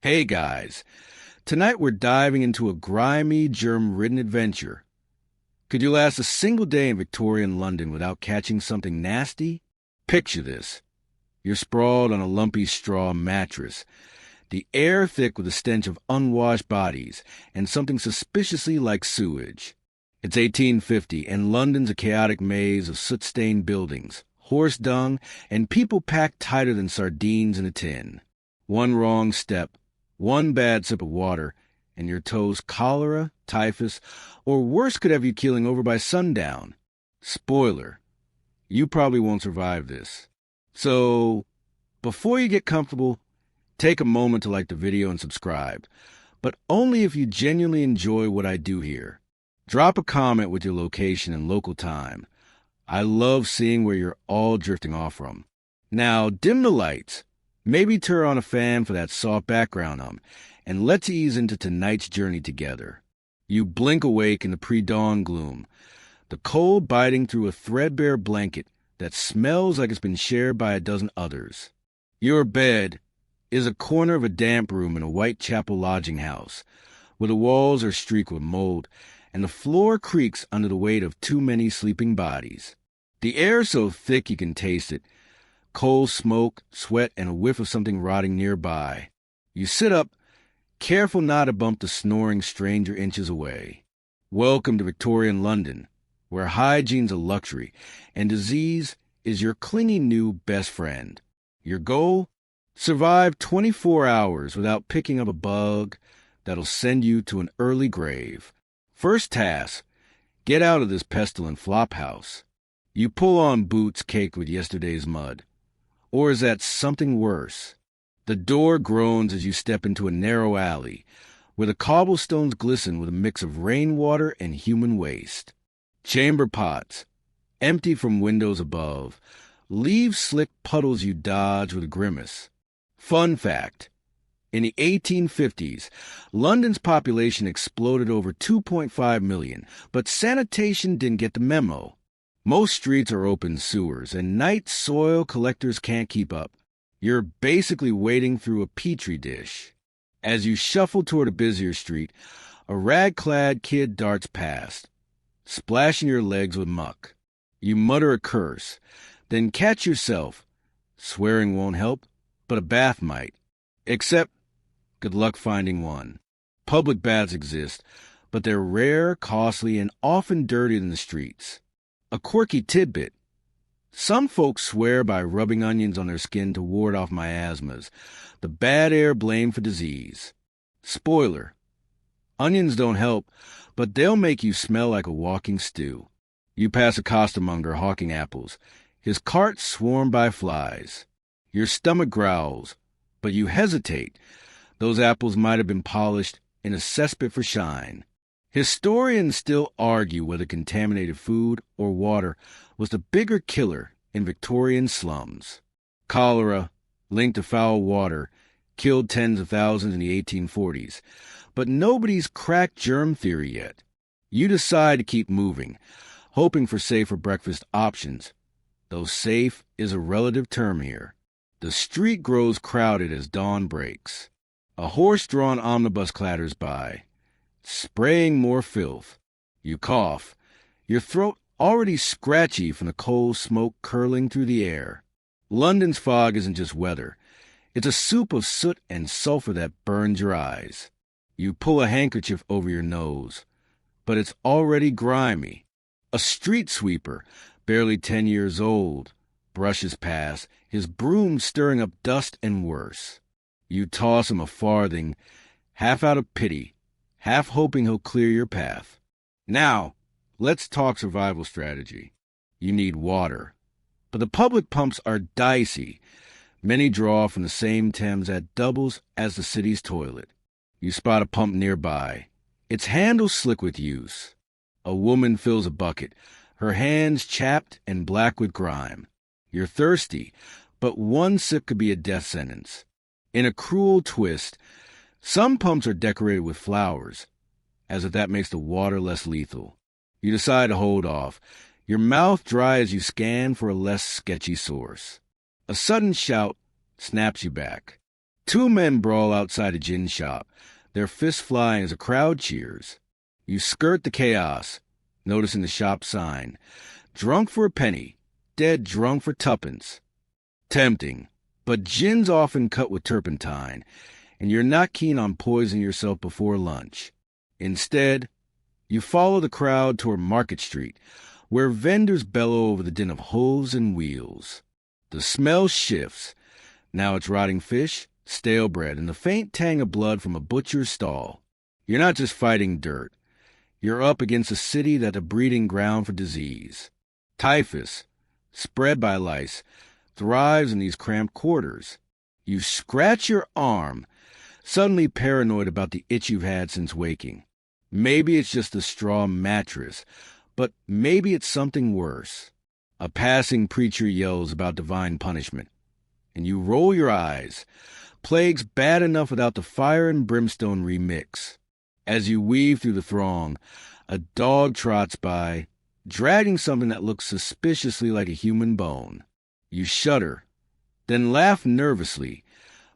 Hey guys, tonight we're diving into a grimy, germ-ridden adventure. Could you last a single day in Victorian London without catching something nasty? Picture this. You're sprawled on a lumpy straw mattress, the air thick with the stench of unwashed bodies and something suspiciously like sewage. It's 1850, and London's a chaotic maze of soot-stained buildings, horse dung, and people packed tighter than sardines in a tin. One wrong step, one bad sip of water, and your toes cholera, typhus, or worse could have you keeling over by sundown. Spoiler, you probably won't survive this. So, before you get comfortable, take a moment to like the video and subscribe, but only if you genuinely enjoy what I do here. Drop a comment with your location and local time. I love seeing where you're all drifting off from. Now, dim the lights. Maybe turn on a fan for that soft background hum, and let's ease into tonight's journey together. You blink awake in the pre-dawn gloom, the cold biting through a threadbare blanket that smells like it's been shared by a dozen others. Your bed is a corner of a damp room in a Whitechapel lodging house, where the walls are streaked with mold, and the floor creaks under the weight of too many sleeping bodies. The air so thick you can taste it, coal smoke, sweat, and a whiff of something rotting nearby. You sit up, careful not to bump the snoring stranger inches away. Welcome to Victorian London, where hygiene's a luxury, and disease is your clingy new best friend. Your goal? Survive 24 hours without picking up a bug that'll send you to an early grave. First task, get out of this pestilent flophouse. You pull on boots caked with yesterday's mud. Or is that something worse? The door groans as you step into a narrow alley, where the cobblestones glisten with a mix of rainwater and human waste. Chamber pots, empty from windows above, leave slick puddles you dodge with a grimace. Fun fact, in the 1850s, London's population exploded over 2.5 million, but sanitation didn't get the memo. Most streets are open sewers, and night soil collectors can't keep up. You're basically wading through a petri dish. As you shuffle toward a busier street, a rag-clad kid darts past, splashing your legs with muck. You mutter a curse, then catch yourself. Swearing won't help, but a bath might. Except, good luck finding one. Public baths exist, but they're rare, costly, and often dirtier than the streets. A quirky tidbit. Some folks swear by rubbing onions on their skin to ward off miasmas, the bad air blamed for disease. Spoiler. Onions don't help, but they'll make you smell like a walking stew. You pass a costermonger hawking apples, his cart swarmed by flies. Your stomach growls, but you hesitate. Those apples might have been polished in a cesspit for shine. Historians still argue whether contaminated food or water was the bigger killer in Victorian slums. Cholera, linked to foul water, killed tens of thousands in the 1840s, but nobody's cracked germ theory yet. You decide to keep moving, hoping for safer breakfast options, though safe is a relative term here. The street grows crowded as dawn breaks. A horse-drawn omnibus clatters by, spraying more filth. You cough, your throat already scratchy from the coal smoke curling through the air. London's fog isn't just weather. It's a soup of soot and sulfur that burns your eyes. You pull a handkerchief over your nose, but it's already grimy. A street sweeper, barely 10 years old, brushes past, his broom stirring up dust and worse. You toss him a farthing, half out of pity, half hoping he'll clear your path. Now, let's talk survival strategy. You need water. But the public pumps are dicey. Many draw from the same Thames that doubles as the city's toilet. You spot a pump nearby. Its handle slick with use. A woman fills a bucket, her hands chapped and black with grime. You're thirsty, but one sip could be a death sentence. In a cruel twist, some pumps are decorated with flowers, as if that makes the water less lethal. You decide to hold off, your mouth dry as you scan for a less sketchy source. A sudden shout snaps you back. Two men brawl outside a gin shop, their fists flying as a crowd cheers. You skirt the chaos, noticing the shop sign. Drunk for a penny, dead drunk for tuppence. Tempting, but gin's often cut with turpentine, and you're not keen on poisoning yourself before lunch. Instead, you follow the crowd toward Market Street, where vendors bellow over the din of hooves and wheels. The smell shifts. Now it's rotting fish, stale bread, and the faint tang of blood from a butcher's stall. You're not just fighting dirt. You're up against a city that's a breeding ground for disease. Typhus, spread by lice, thrives in these cramped quarters. You scratch your arm, suddenly paranoid about the itch you've had since waking. Maybe it's just a straw mattress, but maybe it's something worse. A passing preacher yells about divine punishment, and you roll your eyes. Plague's bad enough without the fire and brimstone remix. As you weave through the throng, a dog trots by, dragging something that looks suspiciously like a human bone. You shudder, then laugh nervously.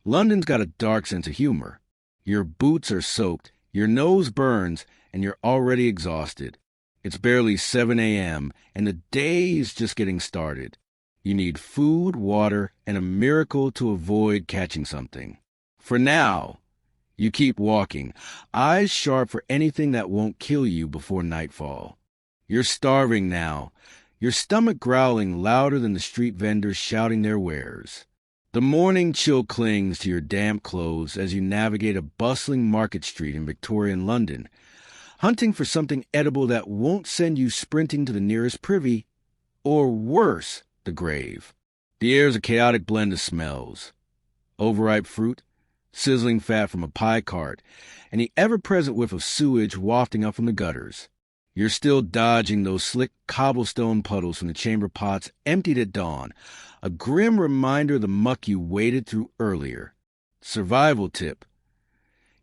London's got a dark sense of humor. Your boots are soaked, your nose burns, and you're already exhausted. It's barely 7 a.m., and the day is just getting started. You need food, water, and a miracle to avoid catching something. For now, you keep walking, eyes sharp for anything that won't kill you before nightfall. You're starving now, your stomach growling louder than the street vendors shouting their wares. The morning chill clings to your damp clothes as you navigate a bustling market street in Victorian London, hunting for something edible that won't send you sprinting to the nearest privy, or worse, the grave. The air's a chaotic blend of smells. Overripe fruit, sizzling fat from a pie cart, and the ever-present whiff of sewage wafting up from the gutters. You're still dodging those slick cobblestone puddles from the chamber pots emptied at dawn, a grim reminder of the muck you waded through earlier. Survival tip: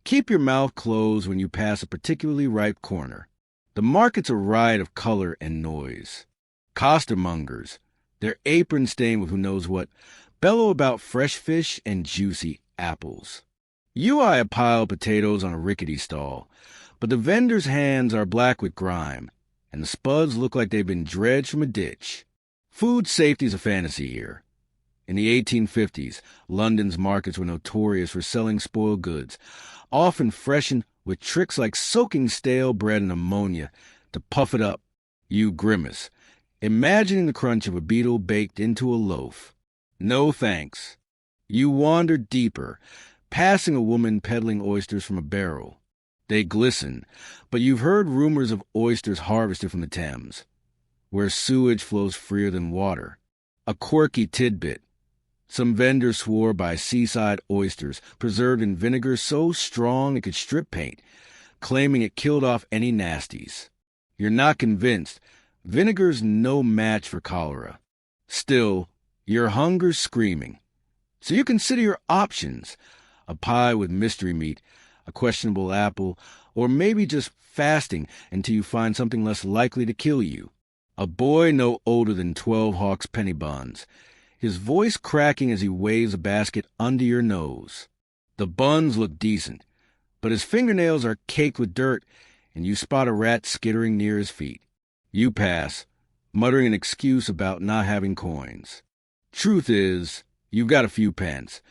keep your mouth closed when you pass a particularly ripe corner. The market's a riot of color and noise. Costermongers, their aprons stained with who knows what, bellow about fresh fish and juicy apples. You eye a pile of potatoes on a rickety stall, but the vendor's hands are black with grime, and the spuds look like they've been dredged from a ditch. Food safety's a fantasy here. In the 1850s, London's markets were notorious for selling spoiled goods, often freshened with tricks like soaking stale bread in ammonia to puff it up. You grimace, imagining the crunch of a beetle baked into a loaf. No thanks. You wander deeper, passing a woman peddling oysters from a barrel. They glisten, but you've heard rumors of oysters harvested from the Thames, where sewage flows freer than water. A quirky tidbit: some vendors swore by seaside oysters preserved in vinegar so strong it could strip paint, claiming it killed off any nasties. You're not convinced. Vinegar's no match for cholera. Still, your hunger's screaming. So you consider your options: a pie with mystery meat, a questionable apple, or maybe just fasting until you find something less likely to kill you. A boy no older than 12 hawks penny buns, his voice cracking as he waves a basket under your nose. The buns look decent, but his fingernails are caked with dirt, and you spot a rat skittering near his feet. You pass, muttering an excuse about not having coins. Truth is, you've got a few pence,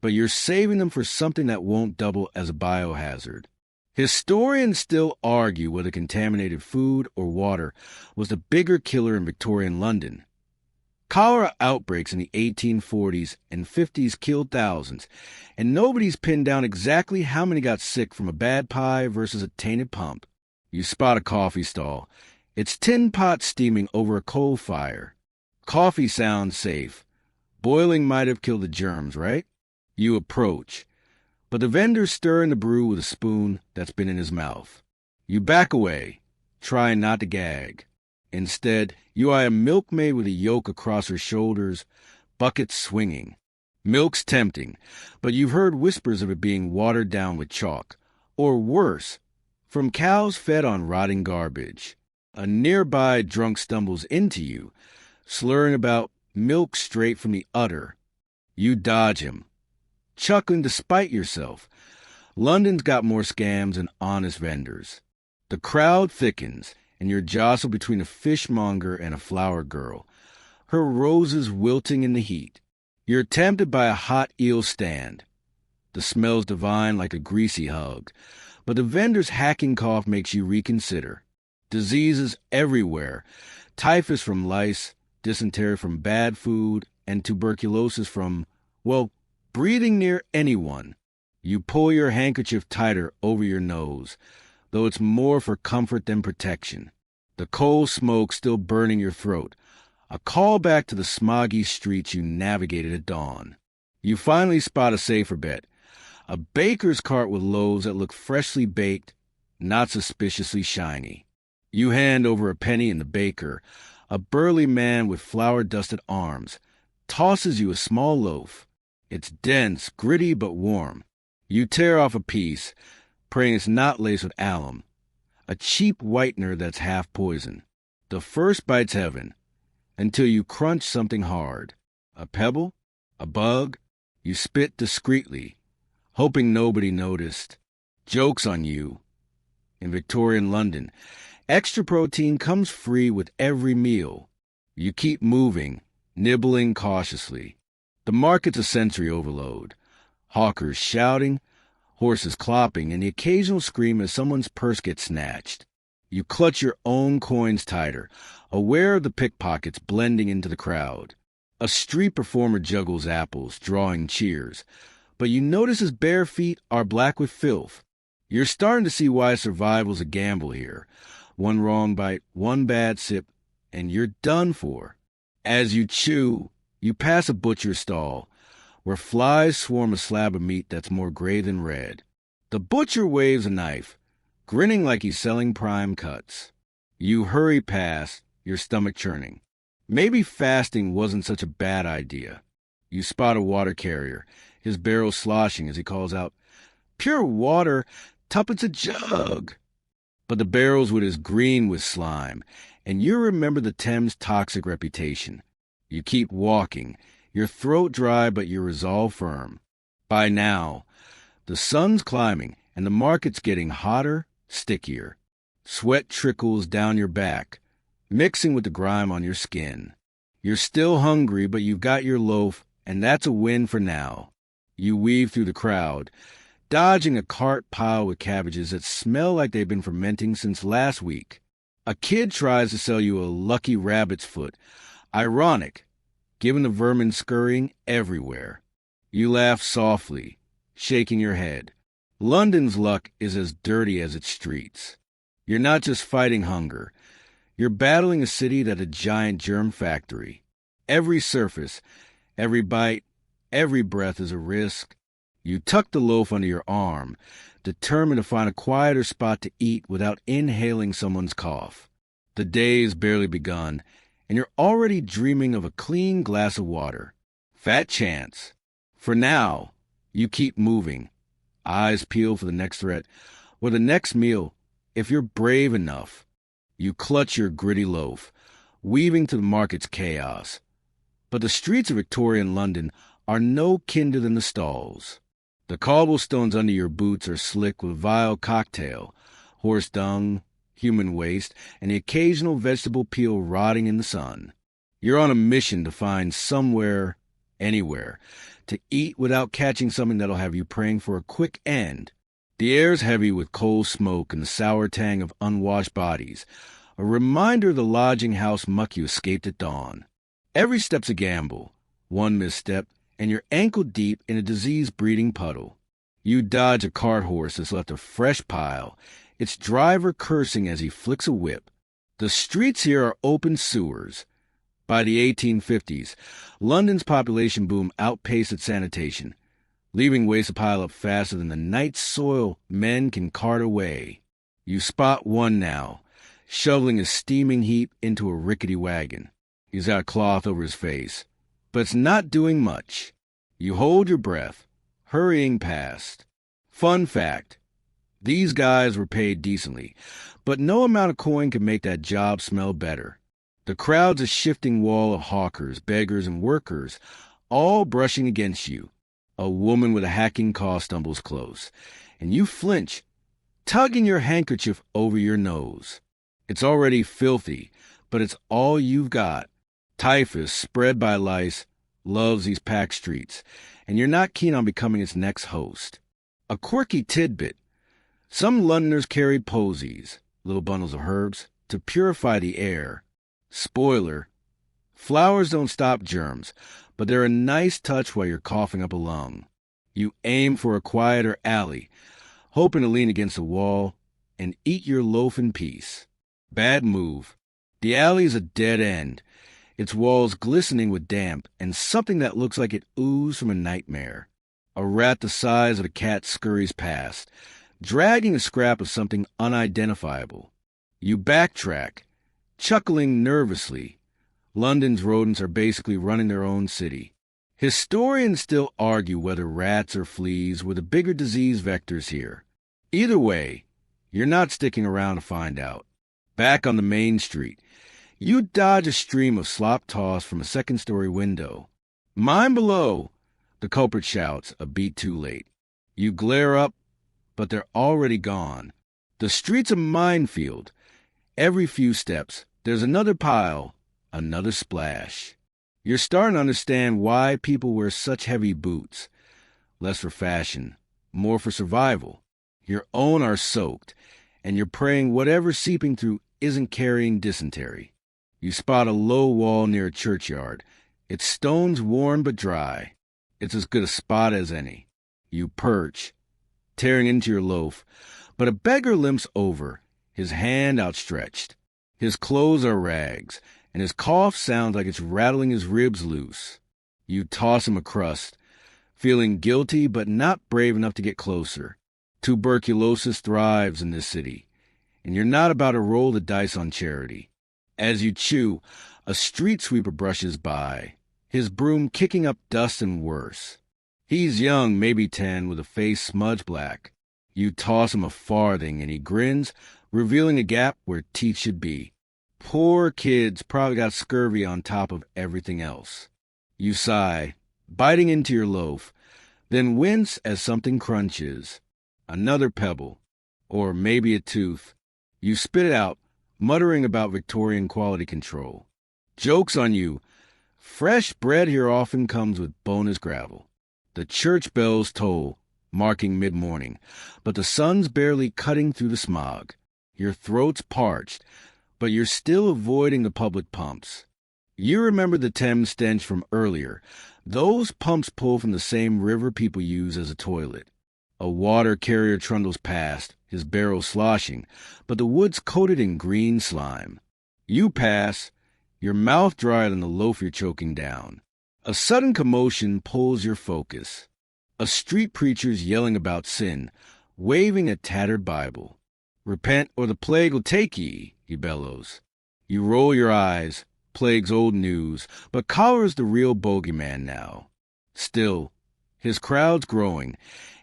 but you're saving them for something that won't double as a biohazard. Historians still argue whether contaminated food or water was the bigger killer in Victorian London. Cholera outbreaks in the 1840s and 50s killed thousands, and nobody's pinned down exactly how many got sick from a bad pie versus a tainted pump. You spot a coffee stall. Its tin pot steaming over a coal fire. Coffee sounds safe. Boiling might have killed the germs, right? You approach, but the vendor's stirring the brew with a spoon that's been in his mouth. You back away, trying not to gag. Instead, you eye a milkmaid with a yoke across her shoulders, bucket swinging. Milk's tempting, but you've heard whispers of it being watered down with chalk, or worse, from cows fed on rotting garbage. A nearby drunk stumbles into you, slurring about milk straight from the udder. You dodge him, chuckling despite yourself. London's got more scams than honest vendors. The crowd thickens, and you're jostled between a fishmonger and a flower girl, her roses wilting in the heat. You're tempted by a hot eel stand. The smell's divine like a greasy hug, but the vendor's hacking cough makes you reconsider. Diseases everywhere, typhus from lice, dysentery from bad food, and tuberculosis from, well, breathing near anyone. You pull your handkerchief tighter over your nose, though it's more for comfort than protection. The coal smoke still burning your throat, a callback to the smoggy streets you navigated at dawn. You finally spot a safer bet, a baker's cart with loaves that look freshly baked, not suspiciously shiny. You hand over a penny, and the baker, a burly man with flour-dusted arms, tosses you a small loaf. It's dense, gritty, but warm. You tear off a piece, praying it's not laced with alum, a cheap whitener that's half poison. The first bite's heaven, until you crunch something hard. A pebble? A bug? You spit discreetly, hoping nobody noticed. Joke's on you. In Victorian London, extra protein comes free with every meal. You keep moving, nibbling cautiously. The market's a sensory overload. Hawkers shouting, horses clopping, and the occasional scream as someone's purse gets snatched. You clutch your own coins tighter, aware of the pickpockets blending into the crowd. A street performer juggles apples, drawing cheers, but you notice his bare feet are black with filth. You're starting to see why survival's a gamble here. One wrong bite, one bad sip, and you're done for. As you chew, you pass a butcher's stall, where flies swarm a slab of meat that's more gray than red. The butcher waves a knife, grinning like he's selling prime cuts. You hurry past, your stomach churning. Maybe fasting wasn't such a bad idea. You spot a water carrier, his barrel sloshing as he calls out, "Pure water, tuppence a jug." But the barrel's wood is green with slime, and you remember the Thames' toxic reputation. You keep walking, your throat dry but your resolve firm. By now, the sun's climbing and the market's getting hotter, stickier. Sweat trickles down your back, mixing with the grime on your skin. You're still hungry, but you've got your loaf, and that's a win for now. You weave through the crowd, dodging a cart piled with cabbages that smell like they've been fermenting since last week. A kid tries to sell you a lucky rabbit's foot. Ironic, given the vermin scurrying everywhere. You laugh softly, shaking your head. London's luck is as dirty as its streets. You're not just fighting hunger. You're battling a city that's a giant germ factory. Every surface, every bite, every breath is a risk. You tuck the loaf under your arm, determined to find a quieter spot to eat without inhaling someone's cough. The day has barely begun, and you're already dreaming of a clean glass of water. Fat chance. For now, you keep moving. Eyes peeled for the next threat, or the next meal, if you're brave enough. You clutch your gritty loaf, weaving through the market's chaos. But the streets of Victorian London are no kinder than the stalls. The cobblestones under your boots are slick with vile cocktail, horse dung, human waste, and the occasional vegetable peel rotting in the sun. You're on a mission to find somewhere, anywhere, to eat without catching something that'll have you praying for a quick end. The air's heavy with coal smoke and the sour tang of unwashed bodies, a reminder of the lodging house muck you escaped at dawn. Every step's a gamble. One misstep, and you're ankle-deep in a disease-breeding puddle. You dodge a cart horse that's left a fresh pile, its driver cursing as he flicks a whip. The streets here are open sewers. By the 1850s, London's population boom outpaced its sanitation, leaving waste to pile up faster than the night soil men can cart away. You spot one now, shoveling a steaming heap into a rickety wagon. He's got a cloth over his face, but it's not doing much. You hold your breath, hurrying past. Fun fact, these guys were paid decently, but no amount of coin could make that job smell better. The crowd's a shifting wall of hawkers, beggars, and workers, all brushing against you. A woman with a hacking cough stumbles close, and you flinch, tugging your handkerchief over your nose. It's already filthy, but it's all you've got. Typhus, spread by lice, loves these packed streets, and you're not keen on becoming its next host. A quirky tidbit. Some Londoners carried posies, little bundles of herbs, to purify the air. Spoiler, flowers don't stop germs, but they're a nice touch while you're coughing up a lung. You aim for a quieter alley, hoping to lean against a wall and eat your loaf in peace. Bad move. The alley is a dead end, its walls glistening with damp and something that looks like it oozed from a nightmare. A rat the size of a cat scurries past, dragging a scrap of something unidentifiable. You backtrack, chuckling nervously. London's rodents are basically running their own city. Historians still argue whether rats or fleas were the bigger disease vectors here. Either way, you're not sticking around to find out. Back on the main street, you dodge a stream of slop toss from a second-story window. "Mine below," the culprit shouts, a beat too late. You glare up, but they're already gone. The street's a minefield. Every few steps, there's another pile, another splash. You're starting to understand why people wear such heavy boots. Less for fashion, more for survival. Your own are soaked, and you're praying whatever's seeping through isn't carrying dysentery. You spot a low wall near a churchyard. Its stone's worn but dry. It's as good a spot as any. You perch, tearing into your loaf, but a beggar limps over, his hand outstretched. His clothes are rags, and his cough sounds like it's rattling his ribs loose. You toss him a crust, feeling guilty but not brave enough to get closer. Tuberculosis thrives in this city, and you're not about to roll the dice on charity. As you chew, a street sweeper brushes by, his broom kicking up dust and worse. He's young, maybe 10, with a face smudge black. You toss him a farthing, and he grins, revealing a gap where teeth should be. Poor kid's probably got scurvy on top of everything else. You sigh, biting into your loaf, then wince as something crunches. Another pebble, or maybe a tooth. You spit it out, muttering about Victorian quality control. Joke's on you. Fresh bread here often comes with bonus gravel. The church bells toll, marking mid-morning, but the sun's barely cutting through the smog. Your throat's parched, but you're still avoiding the public pumps. You remember the Thames stench from earlier. Those pumps pull from the same river people use as a toilet. A water carrier trundles past, his barrel sloshing, but the wood's coated in green slime. You pass, your mouth drier than the loaf you're choking down. A sudden commotion pulls your focus. A street preacher's yelling about sin, waving a tattered Bible. "Repent, or the plague will take ye," he bellows. You roll your eyes, plague's old news, but Cholera's the real bogeyman now. Still, his crowd's growing,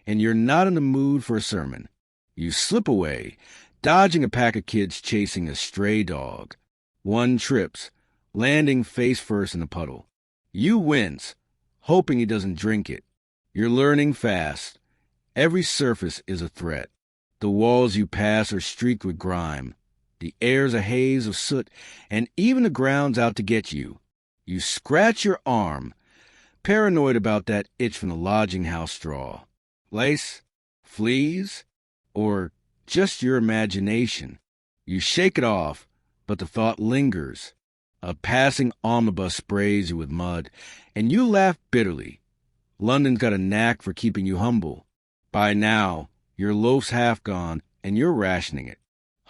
and you're not in the mood for a sermon. You slip away, dodging a pack of kids chasing a stray dog. One trips, landing face first in a puddle. You wince, hoping he doesn't drink it. You're learning fast. Every surface is a threat. The walls you pass are streaked with grime. The air's a haze of soot, and even the ground's out to get you. You scratch your arm, paranoid about that itch from the lodging house straw. Lice? Fleas? Or just your imagination? You shake it off, but the thought lingers. A passing omnibus sprays you with mud, and you laugh bitterly. London's got a knack for keeping you humble. By now, your loaf's half gone, and you're rationing it.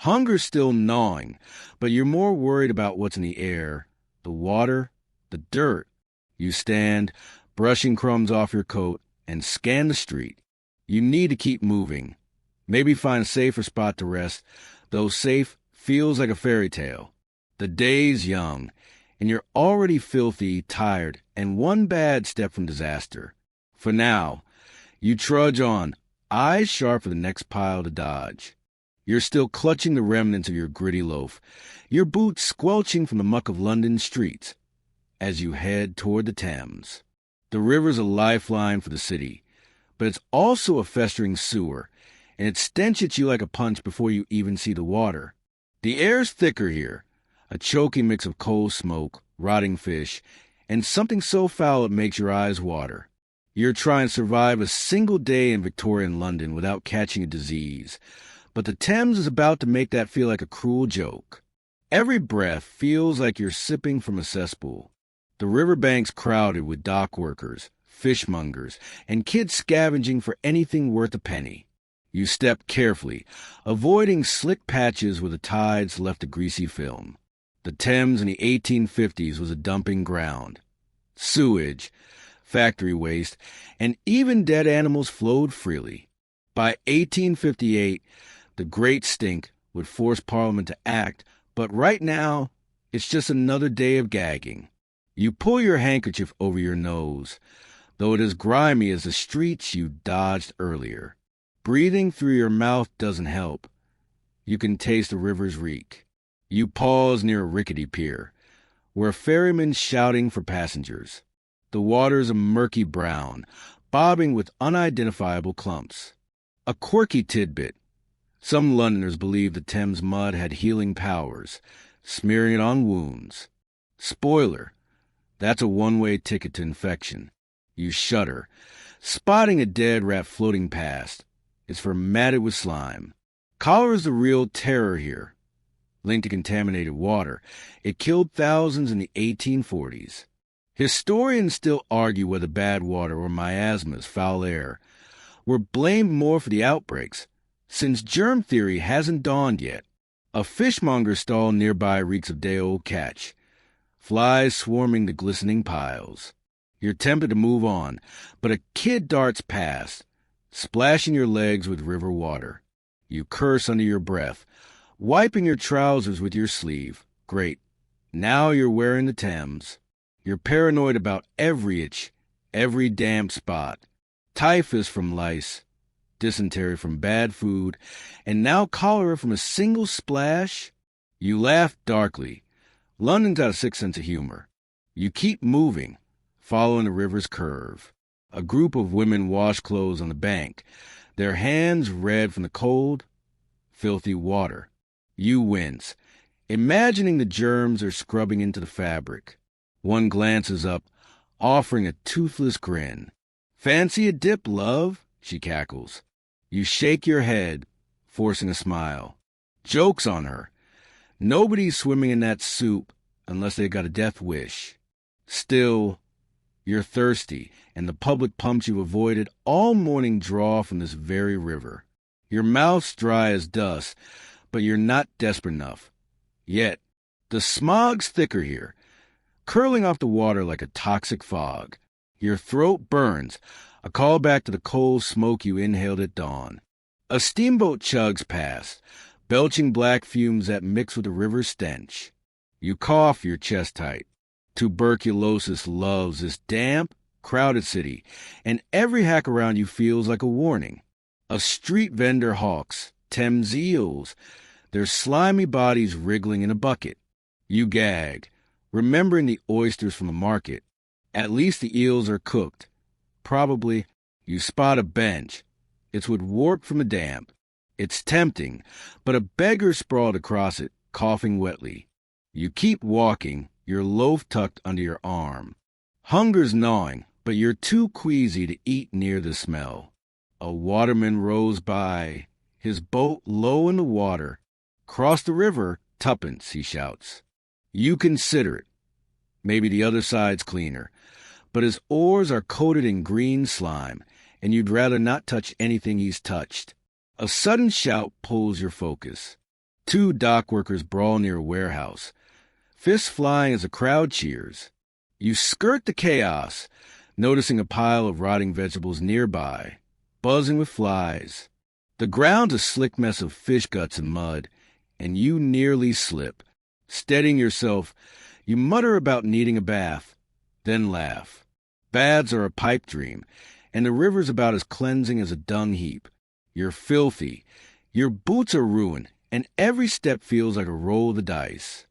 Hunger's still gnawing, but you're more worried about what's in the air, the water, the dirt. You stand, brushing crumbs off your coat, and scan the street. You need to keep moving. Maybe find a safer spot to rest, though safe feels like a fairy tale. The day's young, and you're already filthy, tired, and one bad step from disaster. For now, you trudge on, eyes sharp for the next pile to dodge. You're still clutching the remnants of your gritty loaf, your boots squelching from the muck of London streets, as you head toward the Thames. The river's a lifeline for the city, but it's also a festering sewer, and it stench at you like a punch before you even see the water. The air's thicker here, a choking mix of coal smoke, rotting fish, and something so foul it makes your eyes water. You're trying to survive a single day in Victorian London without catching a disease, but the Thames is about to make that feel like a cruel joke. Every breath feels like you're sipping from a cesspool. The riverbank's crowded with dock workers, fishmongers, and kids scavenging for anything worth a penny. You step carefully, avoiding slick patches where the tides left a greasy film. The Thames in the 1850s was a dumping ground. Sewage, factory waste, and even dead animals flowed freely. By 1858, the Great Stink would force Parliament to act, but right now, it's just another day of gagging. You pull your handkerchief over your nose, though it is grimy as the streets you dodged earlier. Breathing through your mouth doesn't help. You can taste the river's reek. You pause near a rickety pier, where a ferryman's shouting for passengers. The water's a murky brown, bobbing with unidentifiable clumps. A quirky tidbit. Some Londoners believe the Thames mud had healing powers, smearing it on wounds. Spoiler, that's a one-way ticket to infection. You shudder, spotting a dead rat floating past. It's matted with slime. Cholera is the real terror here. Linked to contaminated water, it killed thousands in the 1840s. Historians still argue whether bad water or miasmas, foul air, were blamed more for the outbreaks, since germ theory hasn't dawned yet. A fishmonger's stall nearby reeks of day-old catch, flies swarming the glistening piles. You're tempted to move on, but a kid darts past, splashing your legs with river water. You curse under your breath, wiping your trousers with your sleeve. Great. Now you're wearing the Thames. You're paranoid about every itch, every damp spot. Typhus from lice, dysentery from bad food, and now cholera from a single splash. You laugh darkly. London's got a sick sense of humor. You keep moving, following the river's curve. A group of women wash clothes on the bank, their hands red from the cold, filthy water. You wince, imagining the germs are scrubbing into the fabric. One glances up, offering a toothless grin. "Fancy a dip, love?" she cackles. You shake your head, forcing a smile. Joke's on her. Nobody's swimming in that soup unless they've got a death wish. Still, you're thirsty, and the public pumps you've avoided all morning draw from this very river. Your mouth's dry as dust, but you're not desperate enough. Yet, the smog's thicker here, curling off the water like a toxic fog. Your throat burns, a callback to the cold smoke you inhaled at dawn. A steamboat chugs past, belching black fumes that mix with the river's stench. You cough your chest tight. Tuberculosis loves this damp, crowded city, and every hack around you feels like a warning. A street vendor hawks Thames eels, their slimy bodies wriggling in a bucket. You gag, remembering the oysters from the market. At least the eels are cooked. Probably, you spot a bench. It's wood warped from the damp. It's tempting, but a beggar sprawled across it, coughing wetly. You keep walking, your loaf tucked under your arm. Hunger's gnawing, but you're too queasy to eat near the smell. A waterman rows by, his boat low in the water. "Cross the river, tuppence," he shouts. You consider it. Maybe the other side's cleaner, but his oars are coated in green slime, and you'd rather not touch anything he's touched. A sudden shout pulls your focus. 2 dock workers brawl near a warehouse, fists flying as a crowd cheers. You skirt the chaos, noticing a pile of rotting vegetables nearby, buzzing with flies. The ground's a slick mess of fish guts and mud, and you nearly slip. Steadying yourself, you mutter about needing a bath, then laugh. Baths are a pipe dream, and the river's about as cleansing as a dung heap. You're filthy, your boots are ruined, and every step feels like a roll of the dice.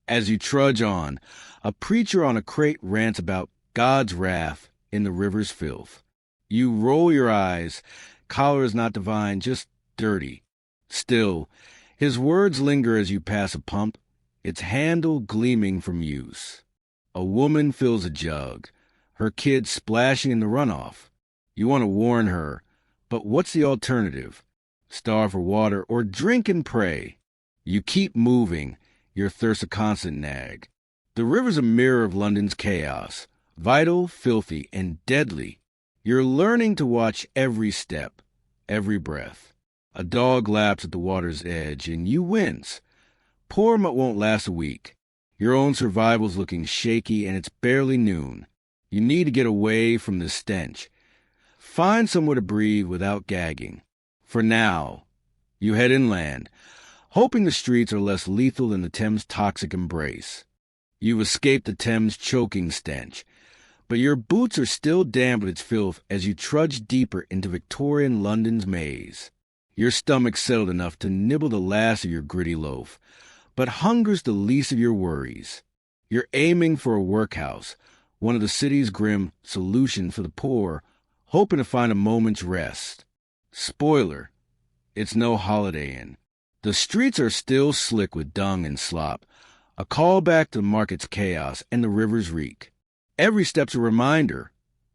As you trudge on, a preacher on a crate rants about God's wrath in the river's filth. You roll your eyes. Collar is not divine, just dirty. Still, his words linger as you pass a pump, its handle gleaming from use. A woman fills a jug, her kid splashing in the runoff. You want to warn her, but what's the alternative? Starve for water or drink and pray. You keep moving, your thirst a constant nag. The river's a mirror of London's chaos, vital, filthy, and deadly. You're learning to watch every step, every breath. A dog laps at the water's edge, and you wince. Poor but won't last a week. Your own survival's looking shaky, and it's barely noon. You need to get away from the stench. Find somewhere to breathe without gagging. For now, you head inland, hoping the streets are less lethal than the Thames' toxic embrace. You've escaped the Thames' choking stench, but your boots are still damp with its filth as you trudge deeper into Victorian London's maze. Your stomach's settled enough to nibble the last of your gritty loaf, but hunger's the least of your worries. You're aiming for a workhouse, one of the city's grim solutions for the poor, hoping to find a moment's rest. Spoiler, it's no Holiday Inn. The streets are still slick with dung and slop, a callback to the market's chaos and the river's reek. Every step's a reminder.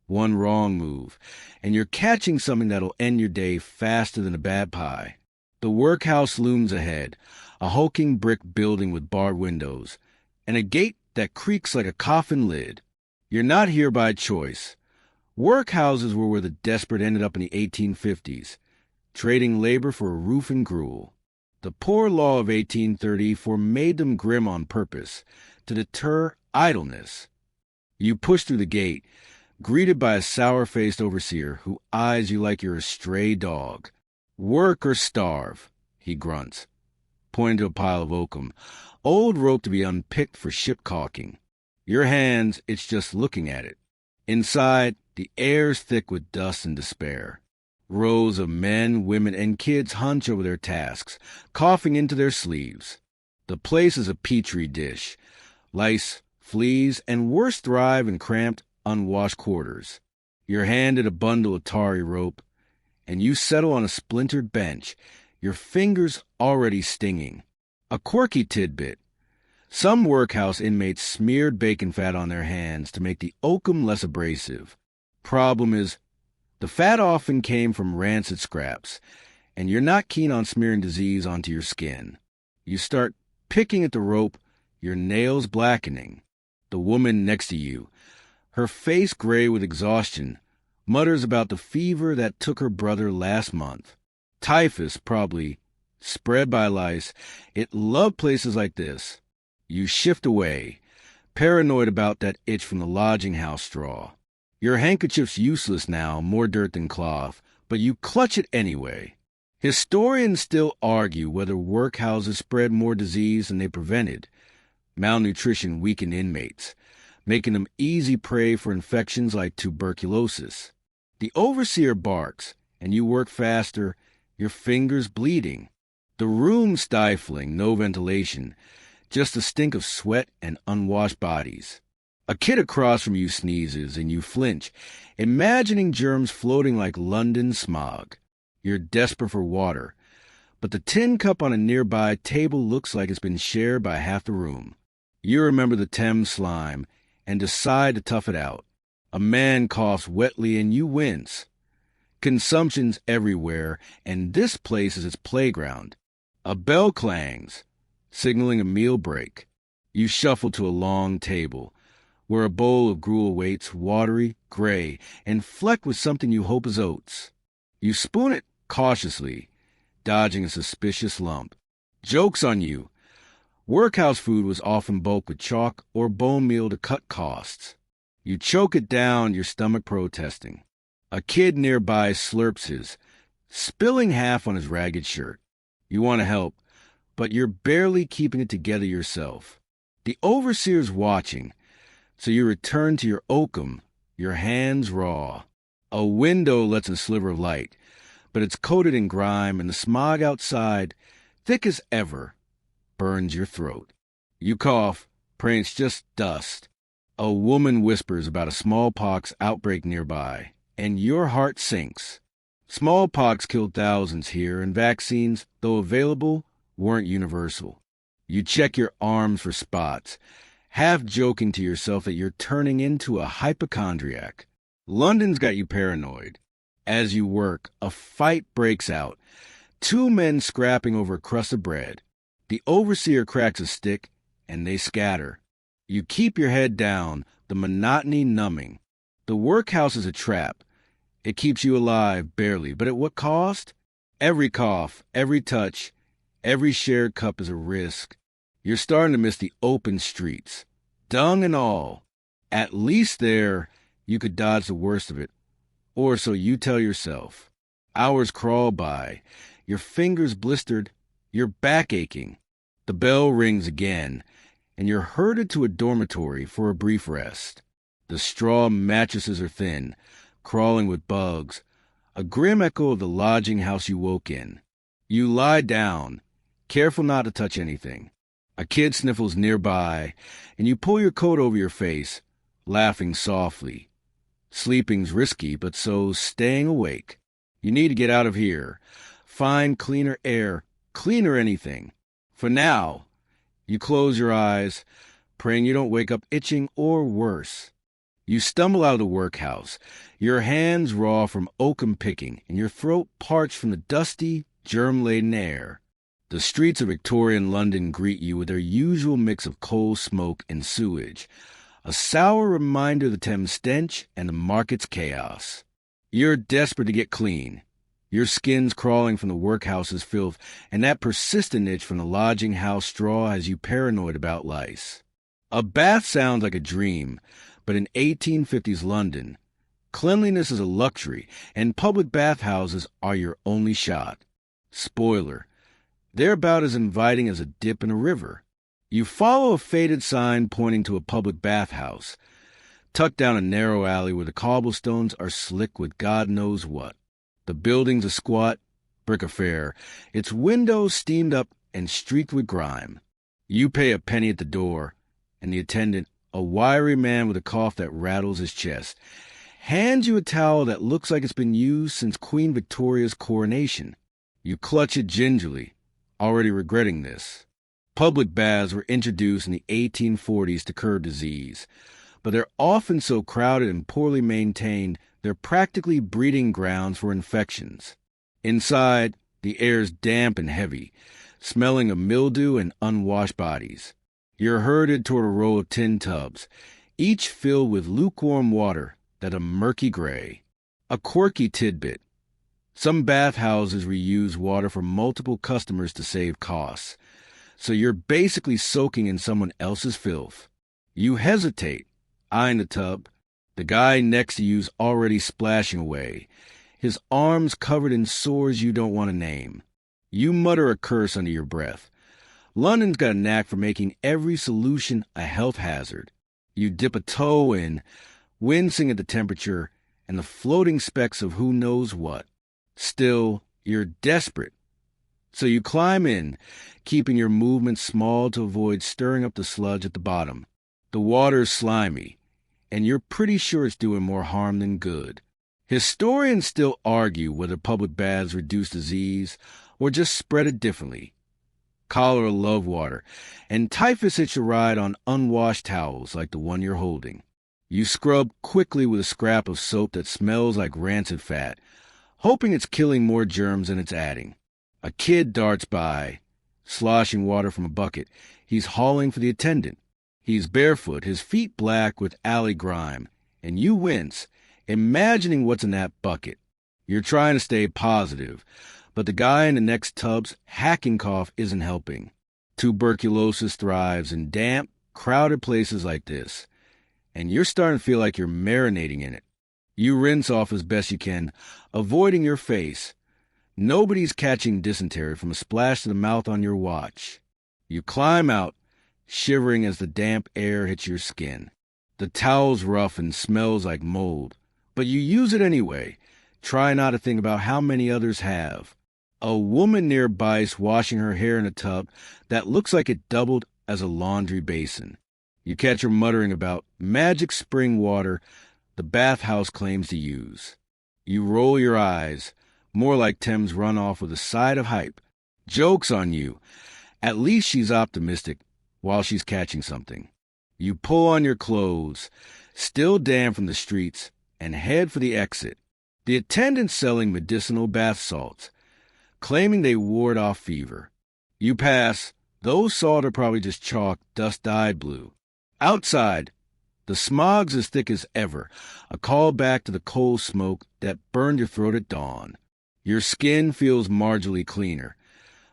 One wrong move, and you're catching something that'll end your day faster than a bad pie. The workhouse looms ahead, a hulking brick building with barred windows, and a gate that creaks like a coffin lid. You're not here by choice. Workhouses were where the desperate ended up in the 1850s, trading labor for a roof and gruel. The Poor Law of 1834 made them grim on purpose, to deter idleness. You push through the gate, greeted by a sour-faced overseer who eyes you like you're a stray dog. "Work or starve," he grunts, pointing to a pile of oakum, old rope to be unpicked for ship caulking. Your hands, it's just looking at it. Inside, the air's thick with dust and despair. Rows of men, women, and kids hunch over their tasks, coughing into their sleeves. The place is a petri dish. Lice, fleas, and worse thrive in cramped, unwashed quarters. You're handed a bundle of tarry rope, and you settle on a splintered bench, your fingers already stinging. A quirky tidbit. Some workhouse inmates smeared bacon fat on their hands to make the oakum less abrasive. Problem is, the fat often came from rancid scraps, and you're not keen on smearing disease onto your skin. You start picking at the rope, your nails blackening. The woman next to you, her face gray with exhaustion, mutters about the fever that took her brother last month. Typhus, probably, spread by lice. It loved places like this. You shift away, paranoid about that itch from the lodging house straw. Your handkerchief's useless now, more dirt than cloth, but you clutch it anyway. Historians still argue whether workhouses spread more disease than they prevented. Malnutrition weakened inmates, making them easy prey for infections like tuberculosis. The overseer barks, and you work faster, your fingers bleeding. The room stifling, no ventilation, just a stink of sweat and unwashed bodies. A kid across from you sneezes, and you flinch, imagining germs floating like London smog. You're desperate for water, but the tin cup on a nearby table looks like it's been shared by half the room. You remember the Thames slime, and decide to tough it out. A man coughs wetly, and you wince. Consumption's everywhere, and this place is its playground. A bell clangs, signaling a meal break. You shuffle to a long table, where a bowl of gruel waits, watery, gray, and flecked with something you hope is oats. You spoon it cautiously, dodging a suspicious lump. Joke's on you. Workhouse food was often bulked with chalk or bone meal to cut costs. You choke it down, your stomach protesting. A kid nearby slurps his, spilling half on his ragged shirt. You want to help, but you're barely keeping it together yourself. The overseer's watching, so you return to your oakum, your hands raw. A window lets in a sliver of light, but it's coated in grime, and the smog outside, thick as ever, burns your throat. You cough, praying it's just dust. A woman whispers about a smallpox outbreak nearby. and your heart sinks. Smallpox killed thousands here, and vaccines, though available, weren't universal. You check your arms for spots, half joking to yourself that you're turning into a hypochondriac. London's got you paranoid. As you work, a fight breaks out. Two men scrapping over a crust of bread. The overseer cracks a stick, and they scatter. You keep your head down, the monotony numbing. The workhouse is a trap. It keeps you alive, barely, but at what cost? Every cough, every touch, every shared cup is a risk. You're starting to miss the open streets, dung and all. At least there, you could dodge the worst of it, or so you tell yourself. Hours crawl by, your fingers blistered, your back aching. The bell rings again, and you're herded to a dormitory for a brief rest. The straw mattresses are thin, crawling with bugs, a grim echo of the lodging house you woke in. You lie down, careful not to touch anything. A kid sniffles nearby, and you pull your coat over your face, laughing softly. Sleeping's risky, but so's staying awake. You need to get out of here. Find cleaner air, cleaner anything. For now, you close your eyes, praying you don't wake up itching or worse. You stumble out of the workhouse, your hands raw from oakum picking, and your throat parched from the dusty, germ-laden air. The streets of Victorian London greet you with their usual mix of coal smoke and sewage, a sour reminder of the Thames stench and the market's chaos. You're desperate to get clean, your skin's crawling from the workhouse's filth, and that persistent itch from the lodging house straw has you paranoid about lice. A bath sounds like a dream, but in 1850s London, cleanliness is a luxury, and public bathhouses are your only shot. Spoiler, they're about as inviting as a dip in a river. You follow a faded sign pointing to a public bathhouse, tucked down a narrow alley where the cobblestones are slick with God knows what. The building's a squat brick affair, its windows steamed up and streaked with grime. You pay a penny at the door, and the attendant, a wiry man with a cough that rattles his chest, hands you a towel that looks like it's been used since Queen Victoria's coronation. You clutch it gingerly, already regretting this. Public baths were introduced in the 1840s to curb disease, but they're often so crowded and poorly maintained they're practically breeding grounds for infections. Inside, the air's damp and heavy, smelling of mildew and unwashed bodies. You're herded toward a row of tin tubs, each filled with lukewarm water that a murky gray. A quirky tidbit. Some bathhouses reuse water for multiple customers to save costs, so you're basically soaking in someone else's filth. You hesitate, eyeing the tub. The guy next to you's already splashing away, his arms covered in sores you don't want to name. You mutter a curse under your breath. London's got a knack for making every solution a health hazard. You dip a toe in, wincing at the temperature and the floating specks of who knows what. Still, you're desperate. So you climb in, keeping your movements small to avoid stirring up the sludge at the bottom. The water's slimy, and you're pretty sure it's doing more harm than good. Historians still argue whether public baths reduce disease or just spread it differently. Cholera love water, and typhus hitch a ride on unwashed towels like the one you're holding. You scrub quickly with a scrap of soap that smells like rancid fat, hoping it's killing more germs than it's adding. A kid darts by, sloshing water from a bucket. He's hauling for the attendant. He's barefoot, his feet black with alley grime, and you wince, imagining what's in that bucket. You're trying to stay positive, but the guy in the next tub's hacking cough isn't helping. Tuberculosis thrives in damp, crowded places like this, and you're starting to feel like you're marinating in it. You rinse off as best you can, avoiding your face. Nobody's catching dysentery from a splash to the mouth on your watch. You climb out, shivering as the damp air hits your skin. The towel's rough and smells like mold, but you use it anyway. Try not to think about how many others have. A woman nearby is washing her hair in a tub that looks like it doubled as a laundry basin. You catch her muttering about magic spring water the bathhouse claims to use. You roll your eyes, more like Thames run off with a side of hype. Joke's on you. At least she's optimistic while she's catching something. You pull on your clothes, still damp from the streets, and head for the exit. The attendant's selling medicinal bath salts, claiming they ward off fever. You pass. Those salt are probably just chalk, dust-dyed blue. Outside, the smog's as thick as ever, a call back to the coal smoke that burned your throat at dawn. Your skin feels marginally cleaner,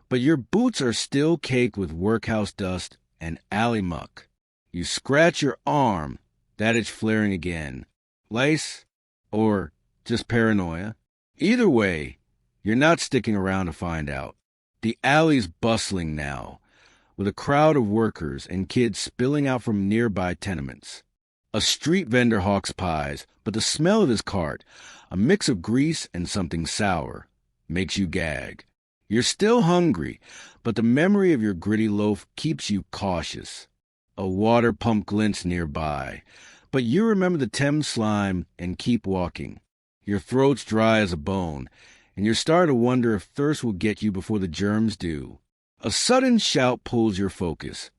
but your boots are still caked with workhouse dust and alley muck. You scratch your arm, that itch flaring again. Lice? Or just paranoia? Either way, you're not sticking around to find out. The alley's bustling now, with a crowd of workers and kids spilling out from nearby tenements. A street vendor hawks pies, but the smell of his cart, a mix of grease and something sour, makes you gag. You're still hungry, but the memory of your gritty loaf keeps you cautious. A water pump glints nearby, but you remember the Thames slime and keep walking. Your throat's dry as a bone, and you're starting to wonder if thirst will get you before the germs do. A sudden shout pulls your focus.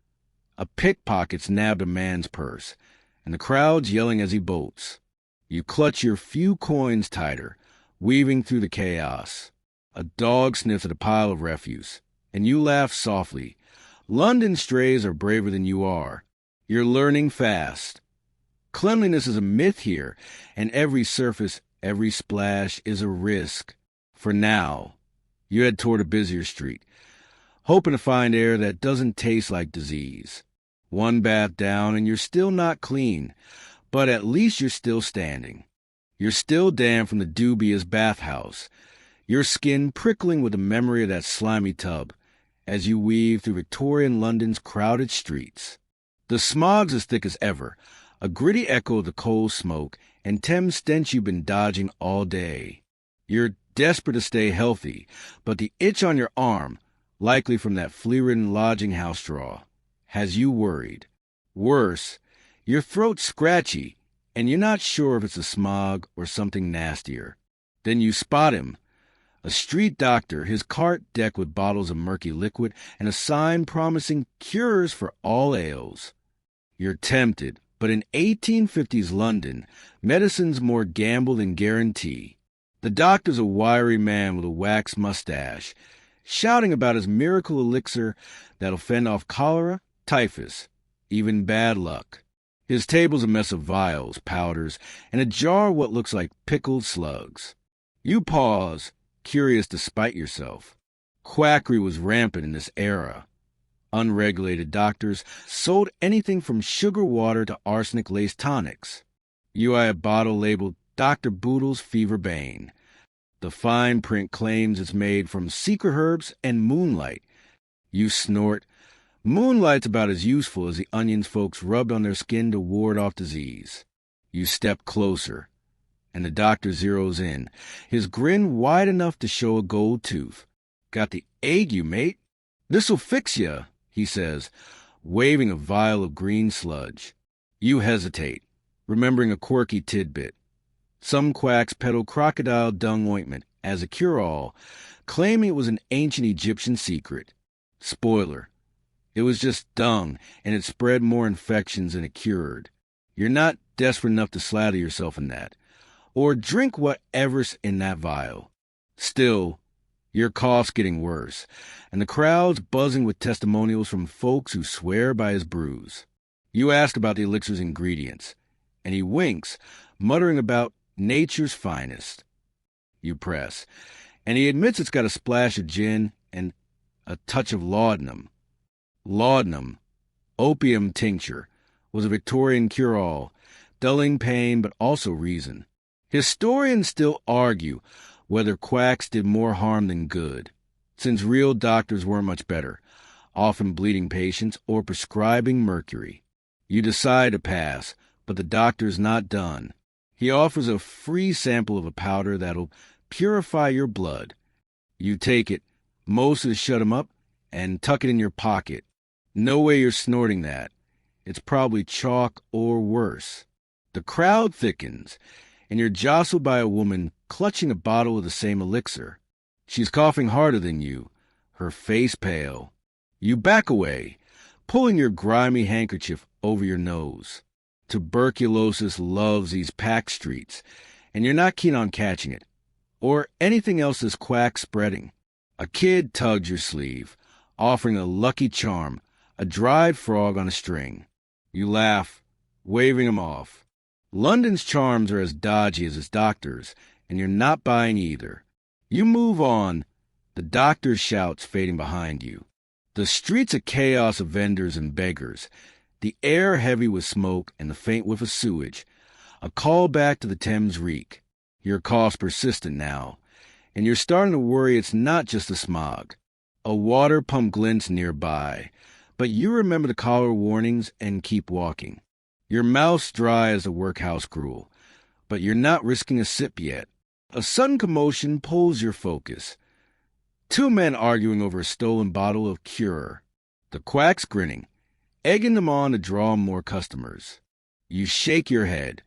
A pickpocket's nabbed a man's purse, and the crowd's yelling as he bolts. You clutch your few coins tighter, weaving through the chaos. A dog sniffs at a pile of refuse, and you laugh softly. London strays are braver than you are. You're learning fast. Cleanliness is a myth here, and every surface, every splash is a risk. For now, you head toward a busier street, hoping to find air that doesn't taste like disease. One bath down and you're still not clean, but at least you're still standing. You're still damp from the dubious bathhouse, your skin prickling with the memory of that slimy tub as you weave through Victorian London's crowded streets. The smog's as thick as ever, a gritty echo of the coal smoke and Thames stench you've been dodging all day. You're desperate to stay healthy, but the itch on your arm, likely from that flea-ridden lodging house draw, has you worried. Worse, your throat's scratchy, and you're not sure if it's the smog or something nastier. Then you spot him. A street doctor, his cart decked with bottles of murky liquid and a sign promising cures for all ails. You're tempted, but in 1850s London, medicine's more gamble than guarantee. The doctor's a wiry man with a waxed mustache, shouting about his miracle elixir that'll fend off cholera, typhus, even bad luck. His table's a mess of vials, powders, and a jar of what looks like pickled slugs. You pause, curious to spite yourself. Quackery was rampant in this era. Unregulated doctors sold anything from sugar water to arsenic-laced tonics. You eye a bottle labeled Dr. Boodle's Fever Bane. The fine print claims it's made from secret herbs and moonlight. You snort. Moonlight's about as useful as the onions folks rubbed on their skin to ward off disease. You step closer, and the doctor zeroes in, his grin wide enough to show a gold tooth. Got the ague, mate. This'll fix ya, he says, waving a vial of green sludge. You hesitate, remembering a quirky tidbit. Some quacks peddle crocodile dung ointment as a cure-all, claiming it was an ancient Egyptian secret. Spoiler. It was just dung, and it spread more infections than it cured. You're not desperate enough to slather yourself in that, or drink whatever's in that vial. Still, your cough's getting worse, and the crowd's buzzing with testimonials from folks who swear by his brews. You ask about the elixir's ingredients, and he winks, muttering about nature's finest. You press, and he admits it's got a splash of gin and a touch of laudanum. Laudanum, opium tincture, was a Victorian cure-all, dulling pain but also reason. Historians still argue whether quacks did more harm than good, since real doctors weren't much better, often bleeding patients or prescribing mercury. You decide to pass, but the doctor's not done. He offers a free sample of a powder that'll purify your blood. You take it, Moses shut him up, and tuck it in your pocket. No way you're snorting that. It's probably chalk or worse. The crowd thickens, and you're jostled by a woman clutching a bottle of the same elixir. She's coughing harder than you, her face pale. You back away, pulling your grimy handkerchief over your nose. Tuberculosis loves these packed streets, and you're not keen on catching it, or anything else this quack's spreading. A kid tugged your sleeve, offering a lucky charm, a dried frog on a string. You laugh, waving him off. London's charms are as dodgy as its doctors, and you're not buying either. You move on, the doctor's shouts fading behind you. The street's a chaos of vendors and beggars, the air heavy with smoke and the faint whiff of sewage, a call back to the Thames reek. Your cough's persistent now, and you're starting to worry it's not just the smog. A water pump glints nearby, but you remember the collar warnings and keep walking. Your mouth's dry as the workhouse gruel, but you're not risking a sip yet. A sudden commotion pulls your focus. Two men arguing over a stolen bottle of Cure. The quack's grinning, egging them on to draw more customers. You shake your head.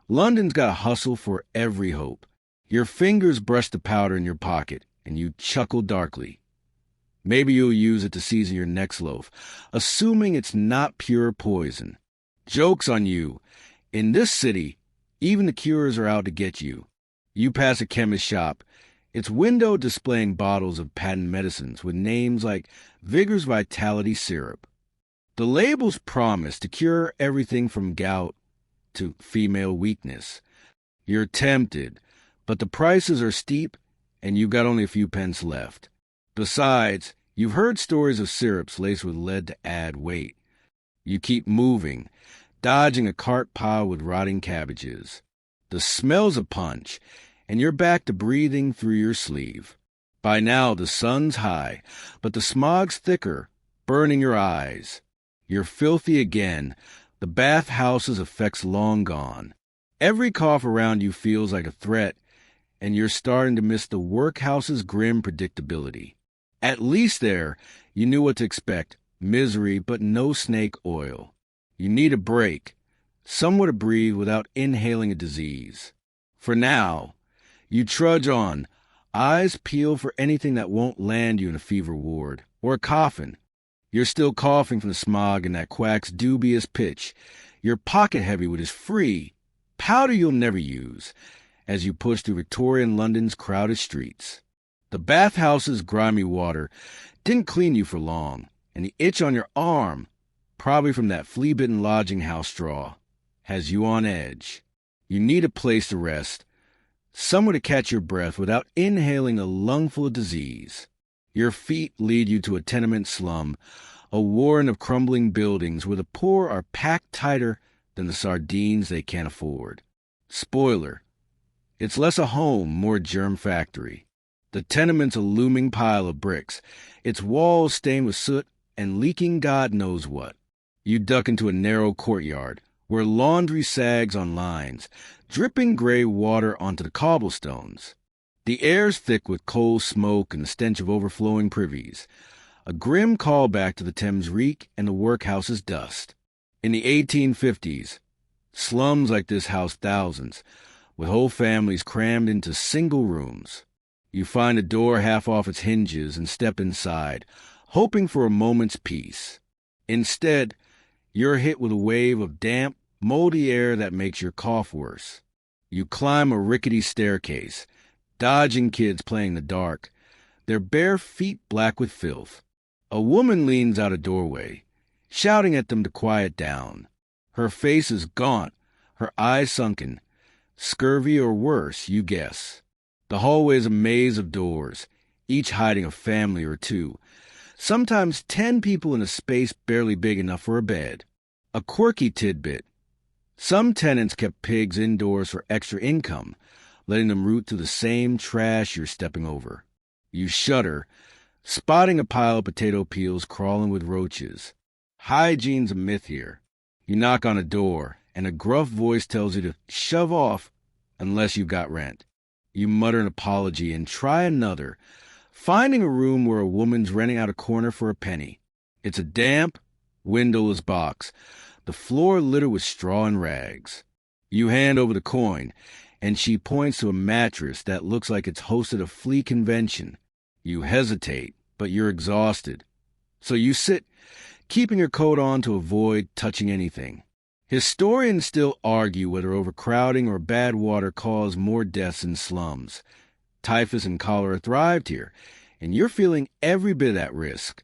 London's got a hustle for every hope. Your fingers brush the powder in your pocket, and you chuckle darkly. Maybe you'll use it to season your next loaf, assuming it's not pure poison. Joke's on you. In this city, even the Cures are out to get you. You pass a chemist shop, its window displaying bottles of patent medicines with names like Vigor's Vitality Syrup. The labels promise to cure everything from gout to female weakness. You're tempted, but the prices are steep and you've got only a few pence left. Besides, you've heard stories of syrups laced with lead to add weight. You keep moving, dodging a cart piled with rotting cabbages. The smell's a punch, and you're back to breathing through your sleeve. By now, the sun's high, but the smog's thicker, burning your eyes. You're filthy again, the bathhouse's effects long gone. Every cough around you feels like a threat, and you're starting to miss the workhouse's grim predictability. At least there, you knew what to expect, misery but no snake oil. You need a break, somewhere to breathe without inhaling a disease. For now, you trudge on, eyes peeled for anything that won't land you in a fever ward, or a coffin. You're still coughing from the smog and that quack's dubious pitch. Your pocket heavy with his free powder you'll never use, as you push through Victorian London's crowded streets. The bathhouse's grimy water didn't clean you for long, and the itch on your arm, probably from that flea-bitten lodging house straw, has you on edge. You need a place to rest, somewhere to catch your breath without inhaling a lungful of disease. Your feet lead you to a tenement slum, a warren of crumbling buildings where the poor are packed tighter than the sardines they can't afford. Spoiler: it's less a home, more germ factory. The tenement's a looming pile of bricks, its walls stained with soot and leaking God knows what. You duck into a narrow courtyard where laundry sags on lines, dripping gray water onto the cobblestones. The air's thick with coal smoke and the stench of overflowing privies, a grim callback to the Thames reek and the workhouse's dust. In the 1850s, slums like this housed thousands, with whole families crammed into single rooms. You find a door half off its hinges and step inside, hoping for a moment's peace. Instead, you're hit with a wave of damp, moldy air that makes your cough worse. You climb a rickety staircase, dodging kids playing in the dark, their bare feet black with filth. A woman leans out a doorway, shouting at them to quiet down. Her face is gaunt, her eyes sunken. Scurvy or worse, you guess. The hallway is a maze of doors, each hiding a family or two, sometimes 10 people in a space barely big enough for a bed. A quirky tidbit: some tenants kept pigs indoors for extra income, letting them root through the same trash you're stepping over. You shudder, spotting a pile of potato peels crawling with roaches. Hygiene's a myth here. You knock on a door, and a gruff voice tells you to shove off unless you've got rent. You mutter an apology and try another, finding a room where a woman's renting out a corner for a penny. It's a damp, windowless box, the floor littered with straw and rags. You hand over the coin, and she points to a mattress that looks like it's hosted a flea convention. You hesitate, but you're exhausted. So you sit, keeping your coat on to avoid touching anything. Historians still argue whether overcrowding or bad water cause more deaths in slums. Typhus and cholera thrived here, and you're feeling every bit at risk.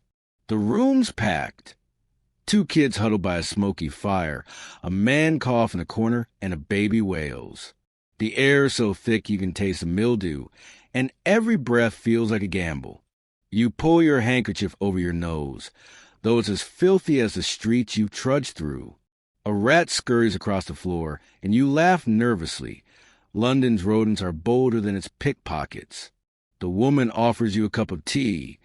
The room's packed. 2 kids huddled by a smoky fire, a man cough in a corner, and a baby wails. The air is so thick you can taste the mildew, and every breath feels like a gamble. You pull your handkerchief over your nose, though it's as filthy as the streets you've trudged through. A rat scurries across the floor, and you laugh nervously. London's rodents are bolder than its pickpockets. The woman offers you a cup of tea,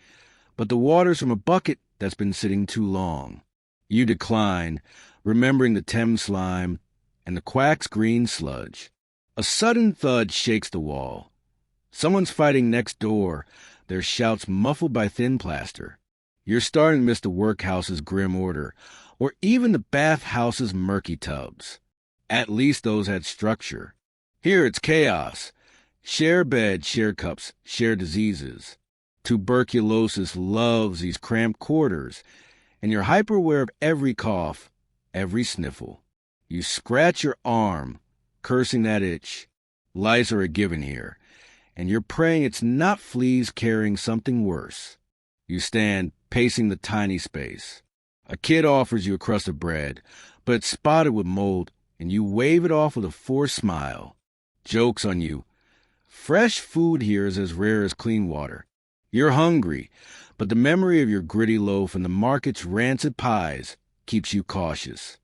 but the water's from a bucket that's been sitting too long. You decline, remembering the Thames slime and the quack's green sludge. A sudden thud shakes the wall. Someone's fighting next door, their shouts muffled by thin plaster. You're starting to miss the workhouse's grim order, or even the bathhouse's murky tubs. At least those had structure. Here it's chaos. Share beds, share cups, share diseases. Tuberculosis loves these cramped quarters, and you're hyper-aware of every cough, every sniffle. You scratch your arm, cursing that itch. Lice are a given here, and you're praying it's not fleas carrying something worse. You stand, pacing the tiny space. A kid offers you a crust of bread, but it's spotted with mold, and you wave it off with a forced smile. Joke's on you. Fresh food here is as rare as clean water. You're hungry, but the memory of your gritty loaf and the market's rancid pies keeps you cautious.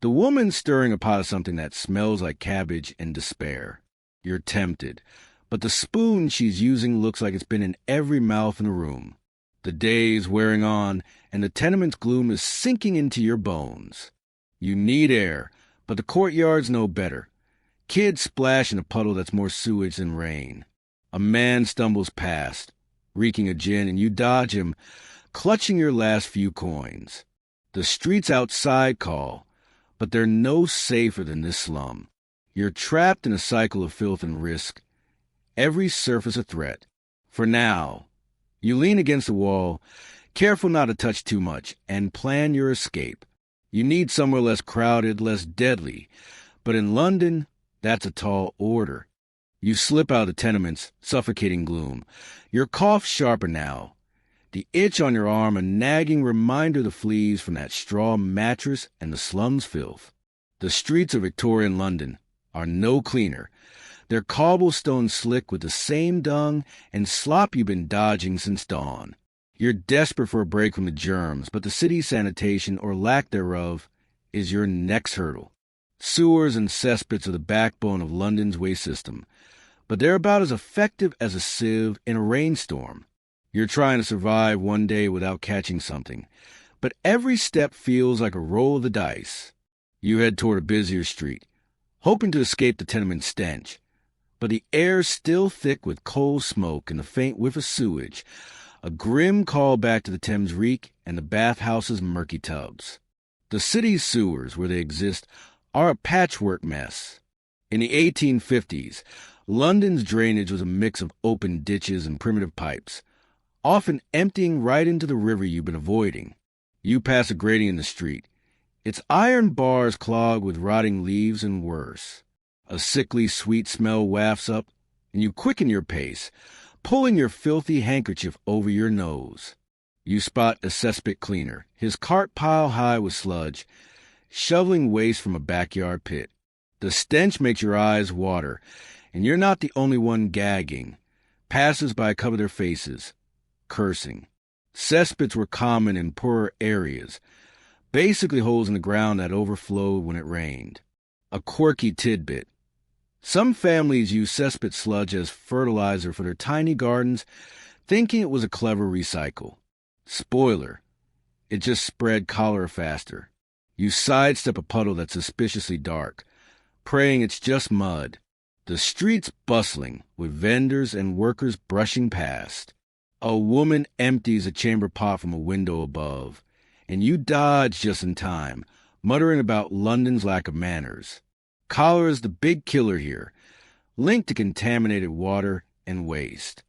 The woman's stirring a pot of something that smells like cabbage and despair. You're tempted, but the spoon she's using looks like it's been in every mouth in the room. The day's wearing on, and the tenement's gloom is sinking into your bones. You need air, but the courtyard's no better. Kids splash in a puddle that's more sewage than rain. A man stumbles past, reeking of gin, and you dodge him, clutching your last few coins. The streets outside call, but they're no safer than this slum. You're trapped in a cycle of filth and risk, every surface a threat. For now, you lean against the wall, careful not to touch too much, and plan your escape. You need somewhere less crowded, less deadly, but in London, that's a tall order. You slip out of the tenement's suffocating gloom. Your cough sharper now. The itch on your arm a nagging reminder of the fleas from that straw mattress and the slum's filth. The streets of Victorian London are no cleaner. They're cobblestone slick with the same dung and slop you've been dodging since dawn. You're desperate for a break from the germs, but the city's sanitation, or lack thereof, is your next hurdle. Sewers and cesspits are the backbone of London's waste system, but they're about as effective as a sieve in a rainstorm. You're trying to survive one day without catching something, but every step feels like a roll of the dice. You head toward a busier street, hoping to escape the tenement stench, but the air's still thick with coal smoke and the faint whiff of sewage, a grim call back to the Thames reek and the bathhouse's murky tubs. The city's sewers, where they exist, are a patchwork mess. In the 1850s, London's drainage was a mix of open ditches and primitive pipes, often emptying right into the river you've been avoiding. You pass a grating in the street. Its iron bars clogged with rotting leaves and worse. A sickly sweet smell wafts up, and you quicken your pace, pulling your filthy handkerchief over your nose. You spot a cesspit cleaner, his cart pile high with sludge, shoveling waste from a backyard pit. The stench makes your eyes water, and you're not the only one gagging. Passers-by cover their faces, cursing. Cesspits were common in poorer areas, basically holes in the ground that overflowed when it rained. A quirky tidbit. Some families use cesspit sludge as fertilizer for their tiny gardens, thinking it was a clever recycle. Spoiler, it just spread cholera faster. You sidestep a puddle that's suspiciously dark, praying it's just mud. The street's bustling, with vendors and workers brushing past. A woman empties a chamber pot from a window above, and you dodge just in time, muttering about London's lack of manners. Cholera's the big killer here, linked to contaminated water and waste.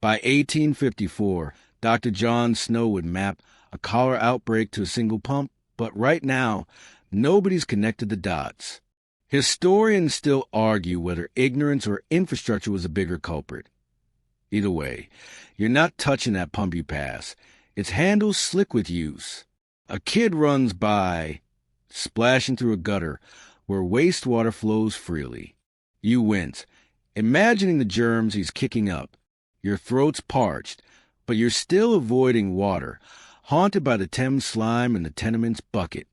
By 1854, Dr. John Snow would map a cholera outbreak to a single pump, but right now, nobody's connected the dots. Historians still argue whether ignorance or infrastructure was a bigger culprit. Either way, you're not touching that pump you pass. Its handle's slick with use. A kid runs by, splashing through a gutter where wastewater flows freely. You wince, imagining the germs he's kicking up. Your throat's parched, but you're still avoiding water, haunted by the Thames slime in the tenement's bucket.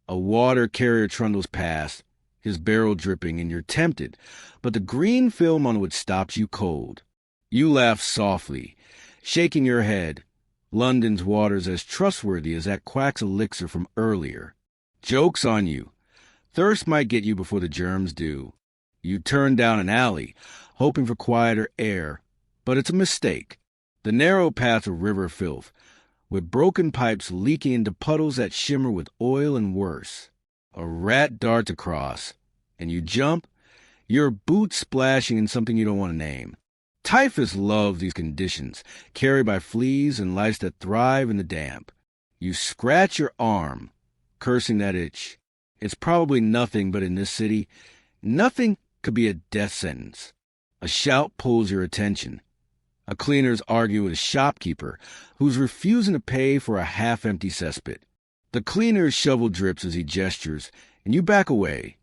A water carrier trundles past, his barrel dripping, and you're tempted, but the green film on it stops you cold. You laugh softly, shaking your head. London's water's as trustworthy as that quack's elixir from earlier. Joke's on you. Thirst might get you before the germs do. You turn down an alley, hoping for quieter air, but it's a mistake. The narrow path of river filth, with broken pipes leaking into puddles that shimmer with oil and worse. A rat darts across, and you jump, your boots splashing in something you don't want to name. Typhus loves these conditions, carried by fleas and lice that thrive in the damp. You scratch your arm, cursing that itch. It's probably nothing, but in this city, nothing could be a death sentence. A shout pulls your attention. A cleaner's arguing with a shopkeeper who's refusing to pay for a half-empty cesspit. The cleaner's shovel drips as he gestures, and you back away,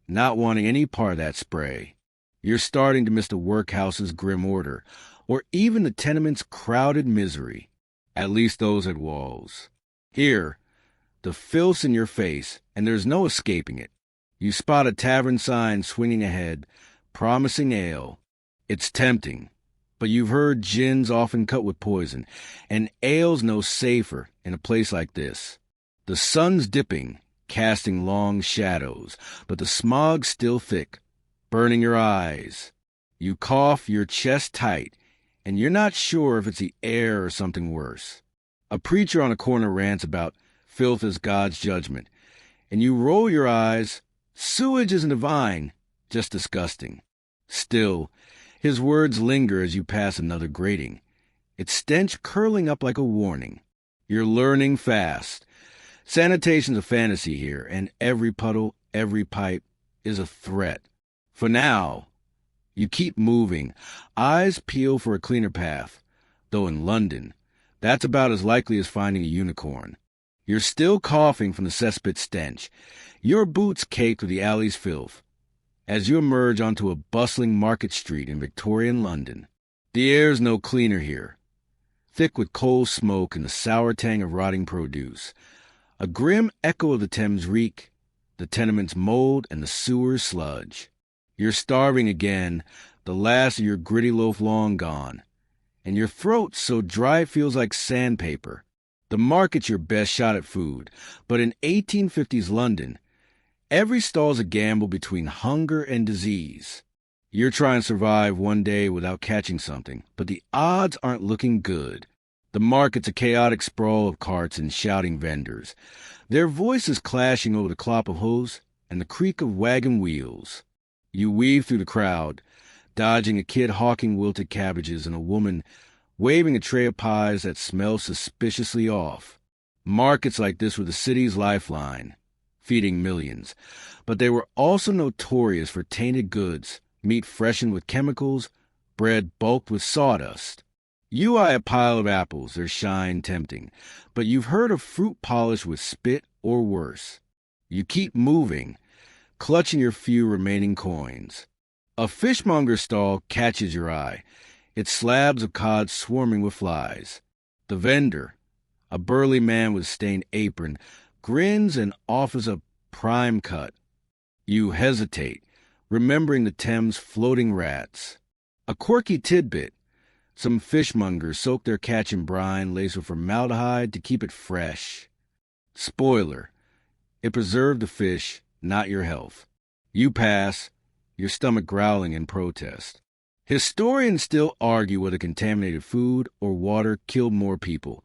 not wanting any part of that spray. You're starting to miss the workhouse's grim order, or even the tenement's crowded misery. At least those had walls. Here, the filth's in your face, and there's no escaping it. You spot a tavern sign swinging ahead, promising ale. It's tempting, but you've heard gin's often cut with poison, and ale's no safer in a place like this. The sun's dipping, casting long shadows, but the smog's still thick, burning your eyes. You cough, your chest tight, and you're not sure if it's the air or something worse. A preacher on a corner rants about filth as God's judgment, and you roll your eyes. Sewage isn't divine, just disgusting. Still, his words linger as you pass another grating, its stench curling up like a warning. You're learning fast. Sanitation's a fantasy here, and every puddle, every pipe is a threat. For now, you keep moving, eyes peel for a cleaner path, though in London, that's about as likely as finding a unicorn. You're still coughing from the cesspit stench, your boots caked with the alley's filth, as you emerge onto a bustling market street in Victorian London. The air's no cleaner here, thick with coal smoke and the sour tang of rotting produce, a grim echo of the Thames reek, the tenement's mold, and the sewer's sludge. You're starving again, the last of your gritty loaf long gone, and your throat so dry it feels like sandpaper. The market's your best shot at food, but in 1850s London, every stall's a gamble between hunger and disease. You're trying to survive one day without catching something, but the odds aren't looking good. The market's a chaotic sprawl of carts and shouting vendors, their voices clashing over the clop of hooves and the creak of wagon wheels. You weave through the crowd, dodging a kid hawking wilted cabbages and a woman waving a tray of pies that smell suspiciously off. Markets like this were the city's lifeline, feeding millions, but they were also notorious for tainted goods, meat freshened with chemicals, bread bulked with sawdust. You eye a pile of apples, their shine tempting, but you've heard of fruit polished with spit or worse. You keep moving, clutching your few remaining coins. A fishmonger's stall catches your eye, its slabs of cod swarming with flies. The vendor, a burly man with stained apron, grins and offers a prime cut. You hesitate, remembering the Thames floating rats. A quirky tidbit. Some fishmongers soak their catch in brine laced with formaldehyde to keep it fresh. Spoiler. It preserved the fish, not your health. You pass, your stomach growling in protest. Historians still argue whether contaminated food or water killed more people.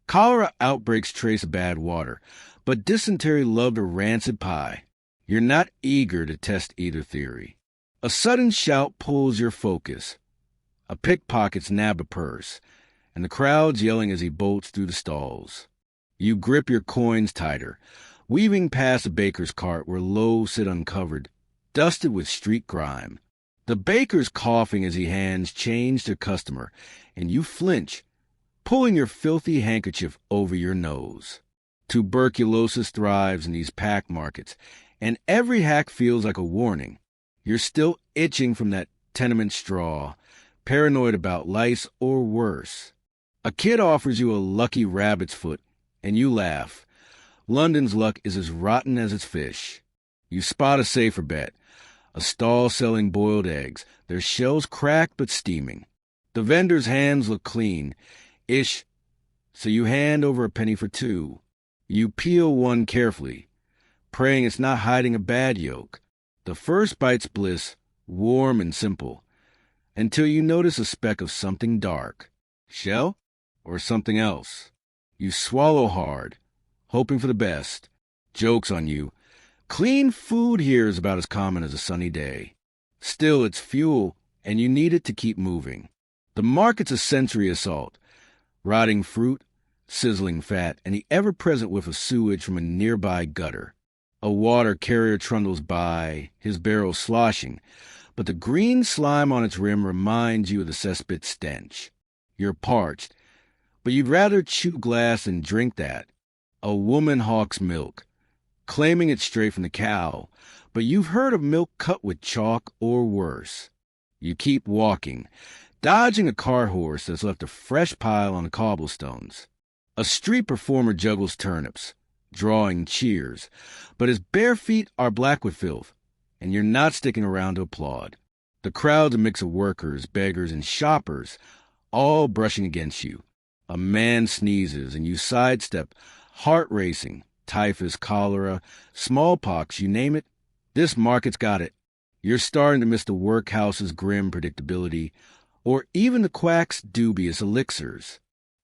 Cholera outbreaks trace bad water, but dysentery loved a rancid pie. You're not eager to test either theory. A sudden shout pulls your focus. A pickpocket's nab a purse, and the crowd's yelling as he bolts through the stalls. You grip your coins tighter, weaving past a baker's cart where loaves sit uncovered, dusted with street grime. The baker's coughing as he hands change to customer, and you flinch, pulling your filthy handkerchief over your nose. Tuberculosis thrives in these pack markets, and every hack feels like a warning. You're still itching from that tenement straw, paranoid about lice or worse. A kid offers you a lucky rabbit's foot, and you laugh. London's luck is as rotten as its fish. You spot a safer bet, a stall selling boiled eggs, their shells cracked but steaming. The vendor's hands look clean, so you hand over a penny for two. You peel one carefully, praying it's not hiding a bad yolk. The first bite's bliss, warm and simple, until you notice a speck of something dark. Shell? Or something else. You swallow hard, hoping for the best. Joke's on you. Clean food here is about as common as a sunny day. Still, it's fuel, and you need it to keep moving. The market's a sensory assault. Rotting fruit, sizzling fat, and the ever-present whiff of sewage from a nearby gutter. A water carrier trundles by, his barrel sloshing, but the green slime on its rim reminds you of the cesspit stench. You're parched, but you'd rather chew glass than drink that. A woman hawks milk, claiming it's straight from the cow, but you've heard of milk cut with chalk or worse. You keep walking, dodging a cart horse that's left a fresh pile on the cobblestones. A street performer juggles turnips, drawing cheers, but his bare feet are black with filth, and you're not sticking around to applaud. The crowd's a mix of workers, beggars, and shoppers, all brushing against you. A man sneezes, and you sidestep, heart racing, typhus, cholera, smallpox, you name it. This market's got it. You're starting to miss the workhouse's grim predictability, or even the quack's dubious elixirs.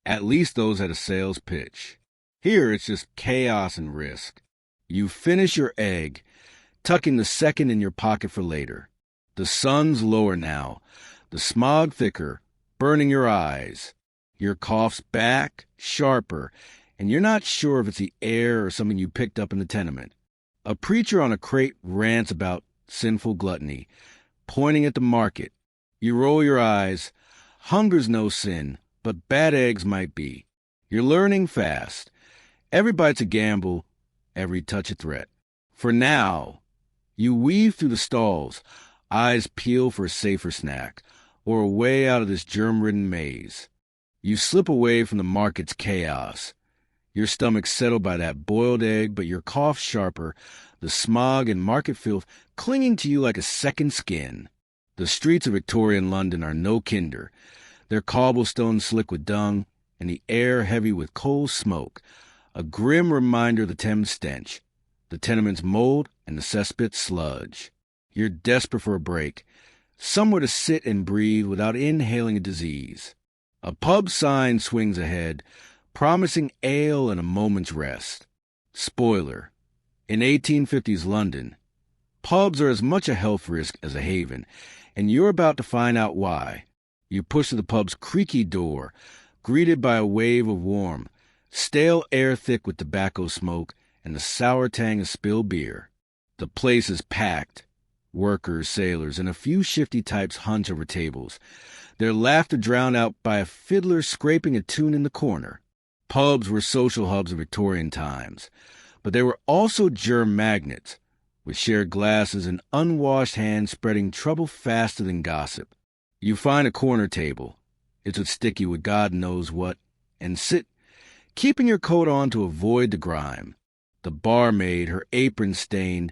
At least those had a sales pitch. Here it's just chaos and risk. You finish your egg, tucking the second in your pocket for later. The sun's lower now, the smog thicker, burning your eyes. Your cough's back, sharper, and you're not sure if it's the air or something you picked up in the tenement. A preacher on a crate rants about sinful gluttony, pointing at the market. You roll your eyes. Hunger's no sin, but bad eggs might be. You're learning fast. Every bite's a gamble, every touch a threat. For now, you weave through the stalls, eyes peel for a safer snack, or a way out of this germ-ridden maze. You slip away from the market's chaos. Your stomach's settled by that boiled egg, but your cough's sharper, the smog and market filth clinging to you like a second skin. The streets of Victorian London are no kinder, their cobblestones slick with dung, and the air heavy with coal smoke, a grim reminder of the Thames stench, the tenement's mold, and the cesspit sludge. You're desperate for a break, somewhere to sit and breathe without inhaling a disease. A pub sign swings ahead, promising ale and a moment's rest. Spoiler: in 1850s London, pubs are as much a health risk as a haven, and you're about to find out why. You push to the pub's creaky door, greeted by a wave of warm, stale air thick with tobacco smoke and the sour tang of spilled beer. The place is packed. Workers, sailors, and a few shifty types hunch over tables, their laughter drowned out by a fiddler scraping a tune in the corner. Pubs were social hubs of Victorian times, but they were also germ magnets, with shared glasses and unwashed hands spreading trouble faster than gossip. You find a corner table. It's sticky with God knows what, and sit, keeping your coat on to avoid the grime. The barmaid, her apron stained,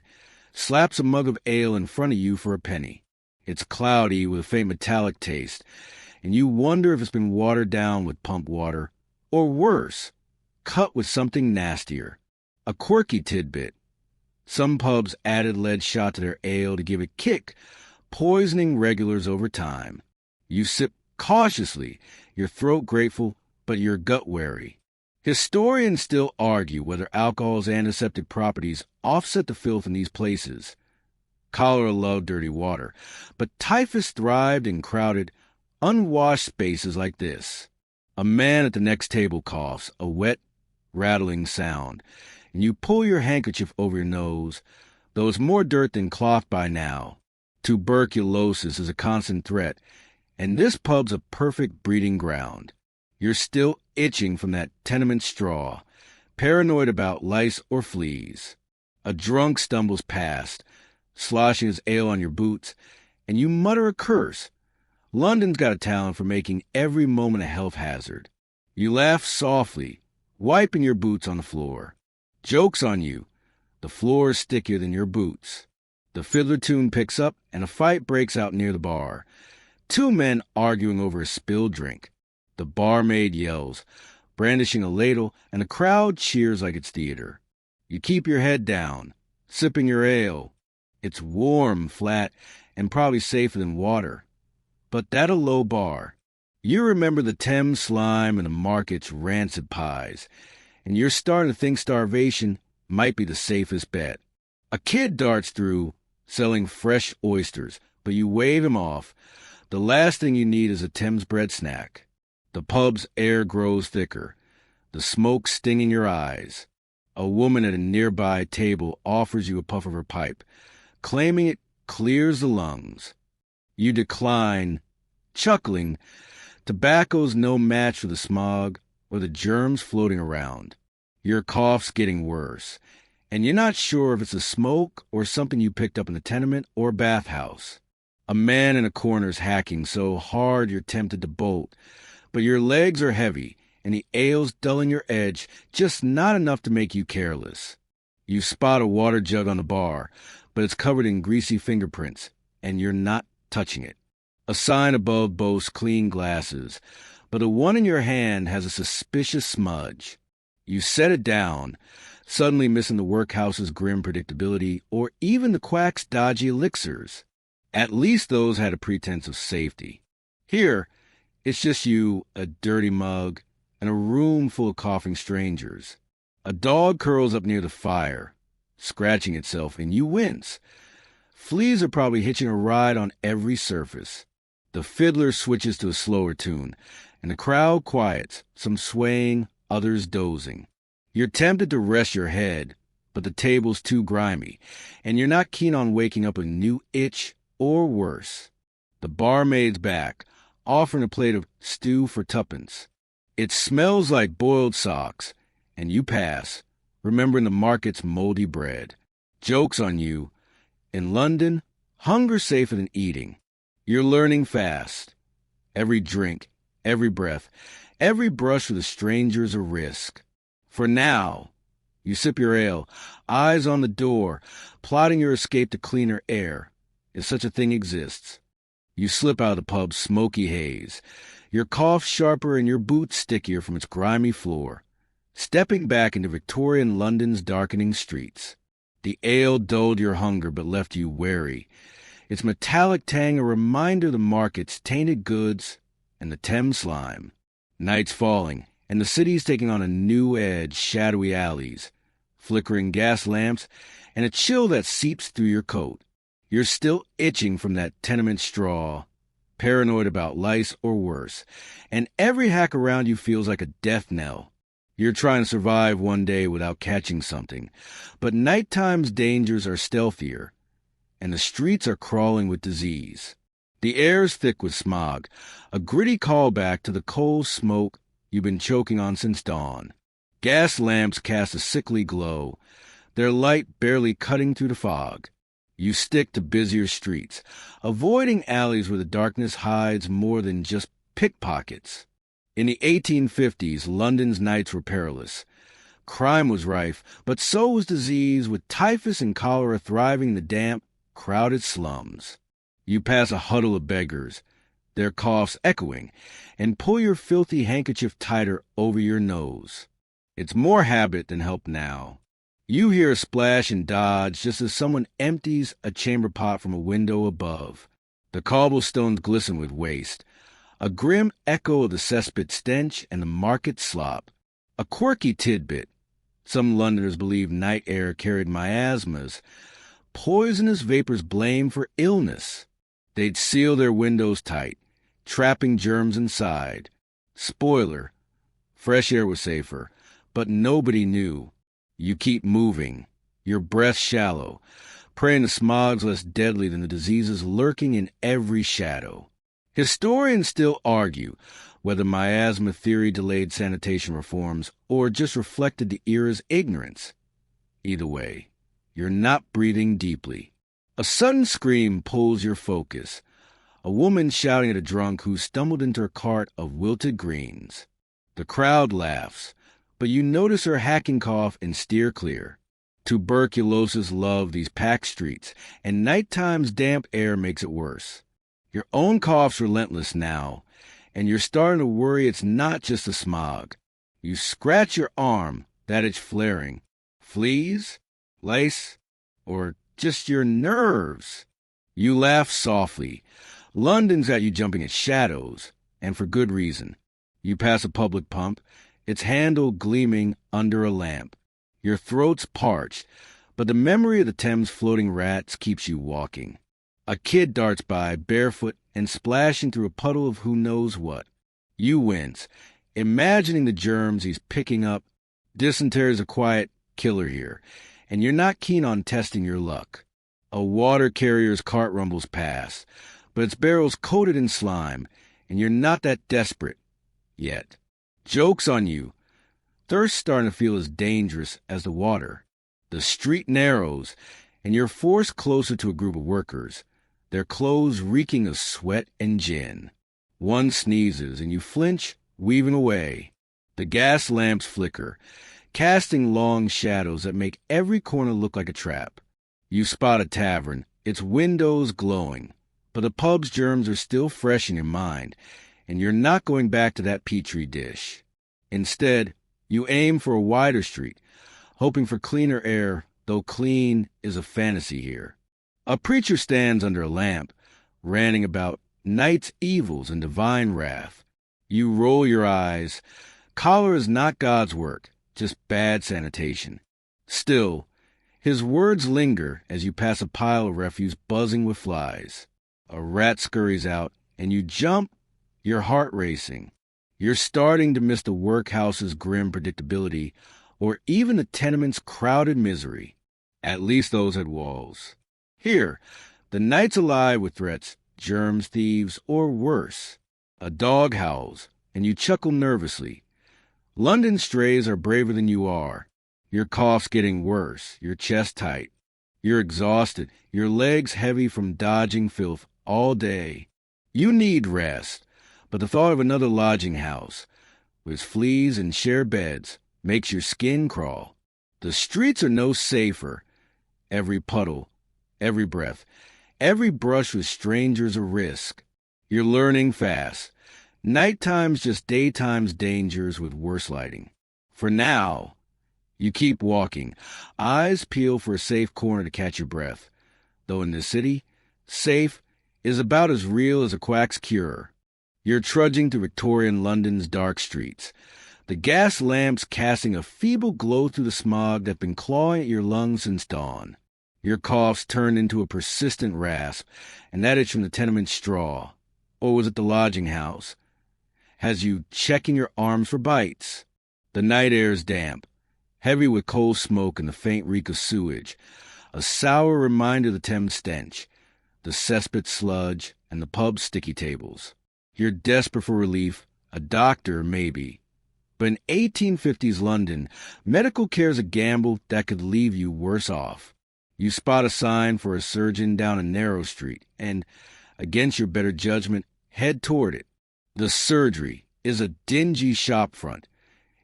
slaps a mug of ale in front of you for a penny. It's cloudy with a faint metallic taste, and you wonder if it's been watered down with pump water, or worse, cut with something nastier. A quirky tidbit. Some pubs added lead shot to their ale to give it kick, poisoning regulars over time. You sip cautiously, your throat grateful, but your gut wary. Historians still argue whether alcohol's antiseptic properties offset the filth in these places. Cholera loved dirty water, but typhus thrived in crowded, unwashed spaces like this. A man at the next table coughs, a wet, rattling sound, and you pull your handkerchief over your nose, though it's more dirt than cloth by now. Tuberculosis is a constant threat, and this pub's a perfect breeding ground. You're still itching from that tenement straw, paranoid about lice or fleas. A drunk stumbles past, sloshing his ale on your boots, and you mutter a curse. London's got a talent for making every moment a health hazard. You laugh softly, wiping your boots on the floor. Joke's on you. The floor is stickier than your boots. The fiddler tune picks up, and a fight breaks out near the bar. Two men arguing over a spilled drink. The barmaid yells, brandishing a ladle, and the crowd cheers like it's theater. You keep your head down, sipping your ale. It's warm, flat, and probably safer than water. But that a low bar. You remember the Thames slime and the market's rancid pies, and you're starting to think starvation might be the safest bet. A kid darts through, selling fresh oysters, but you wave him off. The last thing you need is a Thames bread snack. The pub's air grows thicker, the smoke stinging your eyes. A woman at a nearby table offers you a puff of her pipe, claiming it clears the lungs. You decline, chuckling. Tobacco's no match for the smog or the germs floating around. Your cough's getting worse, and you're not sure if it's the smoke or something you picked up in the tenement or bathhouse. A man in a corner's hacking so hard you're tempted to bolt, but your legs are heavy, and the ale's dulling your edge, just not enough to make you careless. You spot a water jug on the bar, but it's covered in greasy fingerprints, and you're not touching it. A sign above boasts clean glasses, but the one in your hand has a suspicious smudge. You set it down, suddenly missing the workhouse's grim predictability, or even the quack's dodgy elixirs. At least those had a pretense of safety. Here, it's just you, a dirty mug, and a room full of coughing strangers. A dog curls up near the fire, scratching itself, and you wince. Fleas are probably hitching a ride on every surface. The fiddler switches to a slower tune, and the crowd quiets, some swaying, others dozing. You're tempted to rest your head, but the table's too grimy, and you're not keen on waking up a new itch or worse. The barmaid's back, offering a plate of stew for tuppence. It smells like boiled socks, and you pass, remembering the market's moldy bread. Joke's on you. In London, hunger's safer than eating. You're learning fast. Every drink, every breath, every brush with a stranger's a risk. For now, you sip your ale, eyes on the door, plotting your escape to cleaner air, if such a thing exists. You slip out of the pub's smoky haze, your cough sharper and your boots stickier from its grimy floor, stepping back into Victorian London's darkening streets. The ale dulled your hunger but left you wary, its metallic tang a reminder of the market's tainted goods and the Thames slime. Night's falling, and the city's taking on a new edge, shadowy alleys, flickering gas lamps, and a chill that seeps through your coat. You're still itching from that tenement straw, paranoid about lice or worse, and every hack around you feels like a death knell. You're trying to survive one day without catching something, but nighttime's dangers are stealthier, and the streets are crawling with disease. The air's thick with smog, a gritty callback to the coal smoke you've been choking on since dawn. Gas lamps cast a sickly glow, their light barely cutting through the fog. You stick to busier streets, avoiding alleys where the darkness hides more than just pickpockets. In the 1850s, London's nights were perilous. Crime was rife, but so was disease, with typhus and cholera thriving in the damp, crowded slums. You pass a huddle of beggars, their coughs echoing, and pull your filthy handkerchief tighter over your nose. It's more habit than help now. You hear a splash and dodge just as someone empties a chamber pot from a window above. The cobblestones glisten with waste, a grim echo of the cesspit stench and the market slop. A quirky tidbit. Some Londoners believe night air carried miasmas, poisonous vapors blamed for illness. They'd seal their windows tight, trapping germs inside. Spoiler, fresh air was safer, but nobody knew. You keep moving, your breath shallow, praying the smog's less deadly than the diseases lurking in every shadow. Historians still argue whether miasma theory delayed sanitation reforms or just reflected the era's ignorance. Either way, you're not breathing deeply. A sudden scream pulls your focus. A woman shouting at a drunk who stumbled into her cart of wilted greens. The crowd laughs, but you notice her hacking cough and steer clear. Tuberculosis love these packed streets, and nighttime's damp air makes it worse. Your own cough's relentless now, and you're starting to worry it's not just the smog. You scratch your arm, that itch flaring. Fleas? Lice? Or just your nerves? You laugh softly. London's got you jumping at shadows, and for good reason. You pass a public pump, its handle gleaming under a lamp. Your throat's parched, but the memory of the Thames floating rats keeps you walking. A kid darts by, barefoot and splashing through a puddle of who knows what. You wince, imagining the germs he's picking up. Dysentery's a quiet killer here, and you're not keen on testing your luck. A water carrier's cart rumbles past, but its barrel's coated in slime, and you're not that desperate yet. Joke's on you. Thirst's starting to feel as dangerous as the water. The street narrows, and you're forced closer to a group of workers, their clothes reeking of sweat and gin. One sneezes, and you flinch, weaving away. The gas lamps flicker, casting long shadows that make every corner look like a trap. You spot a tavern, its windows glowing, but the pub's germs are still fresh in your mind, and you're not going back to that petri dish. Instead, you aim for a wider street, hoping for cleaner air, though clean is a fantasy here. A preacher stands under a lamp, ranting about night's evils and divine wrath. You roll your eyes. Cholera is not God's work, just bad sanitation. Still, his words linger as you pass a pile of refuse buzzing with flies. A rat scurries out, and you jump, your heart racing. You're starting to miss the workhouse's grim predictability, or even the tenement's crowded misery. At least those had walls. Here, the night's alive with threats, germs, thieves, or worse. A dog howls, and you chuckle nervously. London strays are braver than you are. Your cough's getting worse, your chest tight. You're exhausted, your legs heavy from dodging filth all day. You need rest, but the thought of another lodging house, with fleas and shared beds, makes your skin crawl. The streets are no safer. Every puddle, every breath, every brush with strangers a risk. You're learning fast. Nighttime's just daytime's dangers with worse lighting. For now, you keep walking, eyes peeled for a safe corner to catch your breath. Though in this city, safe is about as real as a quack's cure. You're trudging through Victorian London's dark streets, the gas lamps casting a feeble glow through the smog that's been clawing at your lungs since dawn. Your cough's turned into a persistent rasp, and that is from the tenement straw. Or was it the lodging house? Has you checking your arms for bites? The night air's damp, heavy with coal smoke and the faint reek of sewage, a sour reminder of the Thames stench, the cesspit sludge, and the pub's sticky tables. You're desperate for relief, a doctor maybe. But in 1850s London, medical care's a gamble that could leave you worse off. You spot a sign for a surgeon down a narrow street, and, against your better judgment, head toward it. The surgery is a dingy shop front,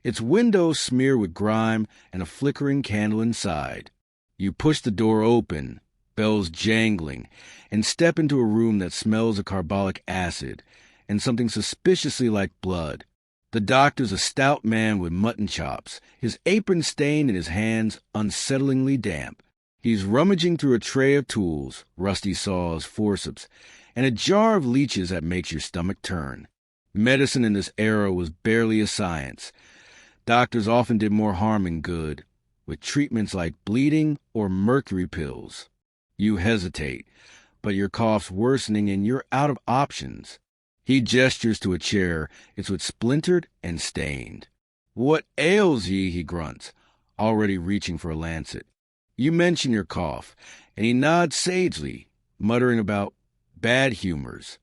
its windows smeared with grime and a flickering candle inside. You push the door open, bells jangling, and step into a room that smells of carbolic acid and something suspiciously like blood. The doctor's a stout man with mutton chops, his apron stained and his hands unsettlingly damp. He's rummaging through a tray of tools, rusty saws, forceps, and a jar of leeches that makes your stomach turn. Medicine in this era was barely a science. Doctors often did more harm than good, with treatments like bleeding or mercury pills. You hesitate, but your cough's worsening and you're out of options. He gestures to a chair. It's with splintered and stained. "What ails ye?" he grunts, already reaching for a lancet. You mention your cough, and he nods sagely, muttering about bad humors.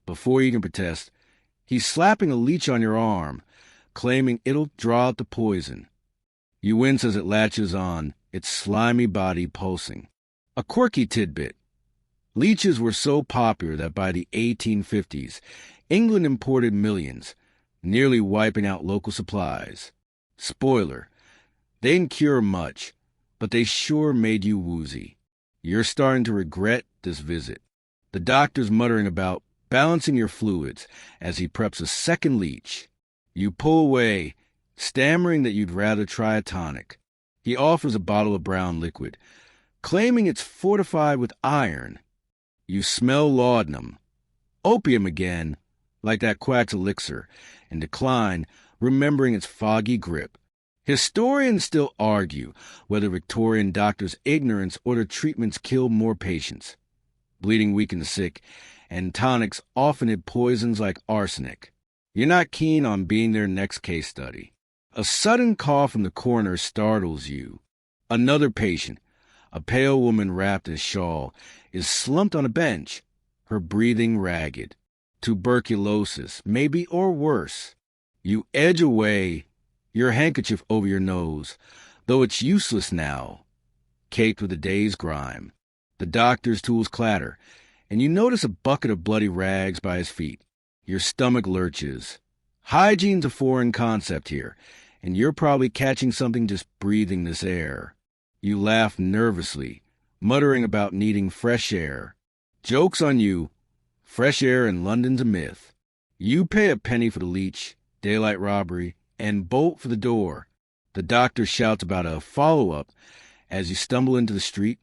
Before you can protest, he's slapping a leech on your arm, claiming it'll draw out the poison. You wince as it latches on, its slimy body pulsing. A quirky tidbit. Leeches were so popular that by the 1850s, England imported millions, nearly wiping out local supplies. Spoiler, they didn't cure much, but they sure made you woozy. You're starting to regret this visit. The doctor's muttering about balancing your fluids as he preps a second leech. You pull away, stammering that you'd rather try a tonic. He offers a bottle of brown liquid, claiming it's fortified with iron. You smell laudanum, opium again, like that quack's elixir, and decline, remembering its foggy grip. Historians still argue whether Victorian doctors' ignorance or their treatments killed more patients. Bleeding weakened the sick, and tonics often had poisons like arsenic. You're not keen on being their next case study. A sudden call from the coroner startles you. Another patient, a pale woman wrapped in a shawl, is slumped on a bench, her breathing ragged. Tuberculosis, maybe, or worse. You edge away, your handkerchief over your nose, though it's useless now, caked with the day's grime. The doctor's tools clatter, and you notice a bucket of bloody rags by his feet. Your stomach lurches. Hygiene's a foreign concept here, and you're probably catching something just breathing this air. You laugh nervously, muttering about needing fresh air. Joke's on you. Fresh air in London's a myth. You pay a penny for the leech, daylight robbery, and bolt for the door. The doctor shouts about a follow-up as you stumble into the street.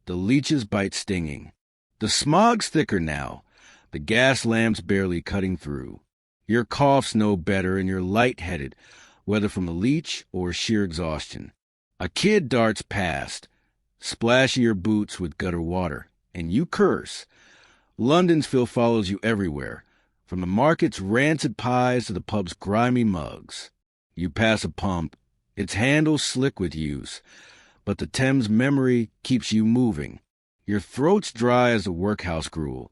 The leeches bite stinging. The smog's thicker now, the gas lamps barely cutting through. Your cough's no better and you're lightheaded, whether from the leech or sheer exhaustion. A kid darts past, splashing your boots with gutter water, and you curse. London's filth follows you everywhere, from the market's rancid pies to the pub's grimy mugs. You pass a pump, its handle slick with use, but the Thames memory keeps you moving. Your throat's dry as a workhouse gruel,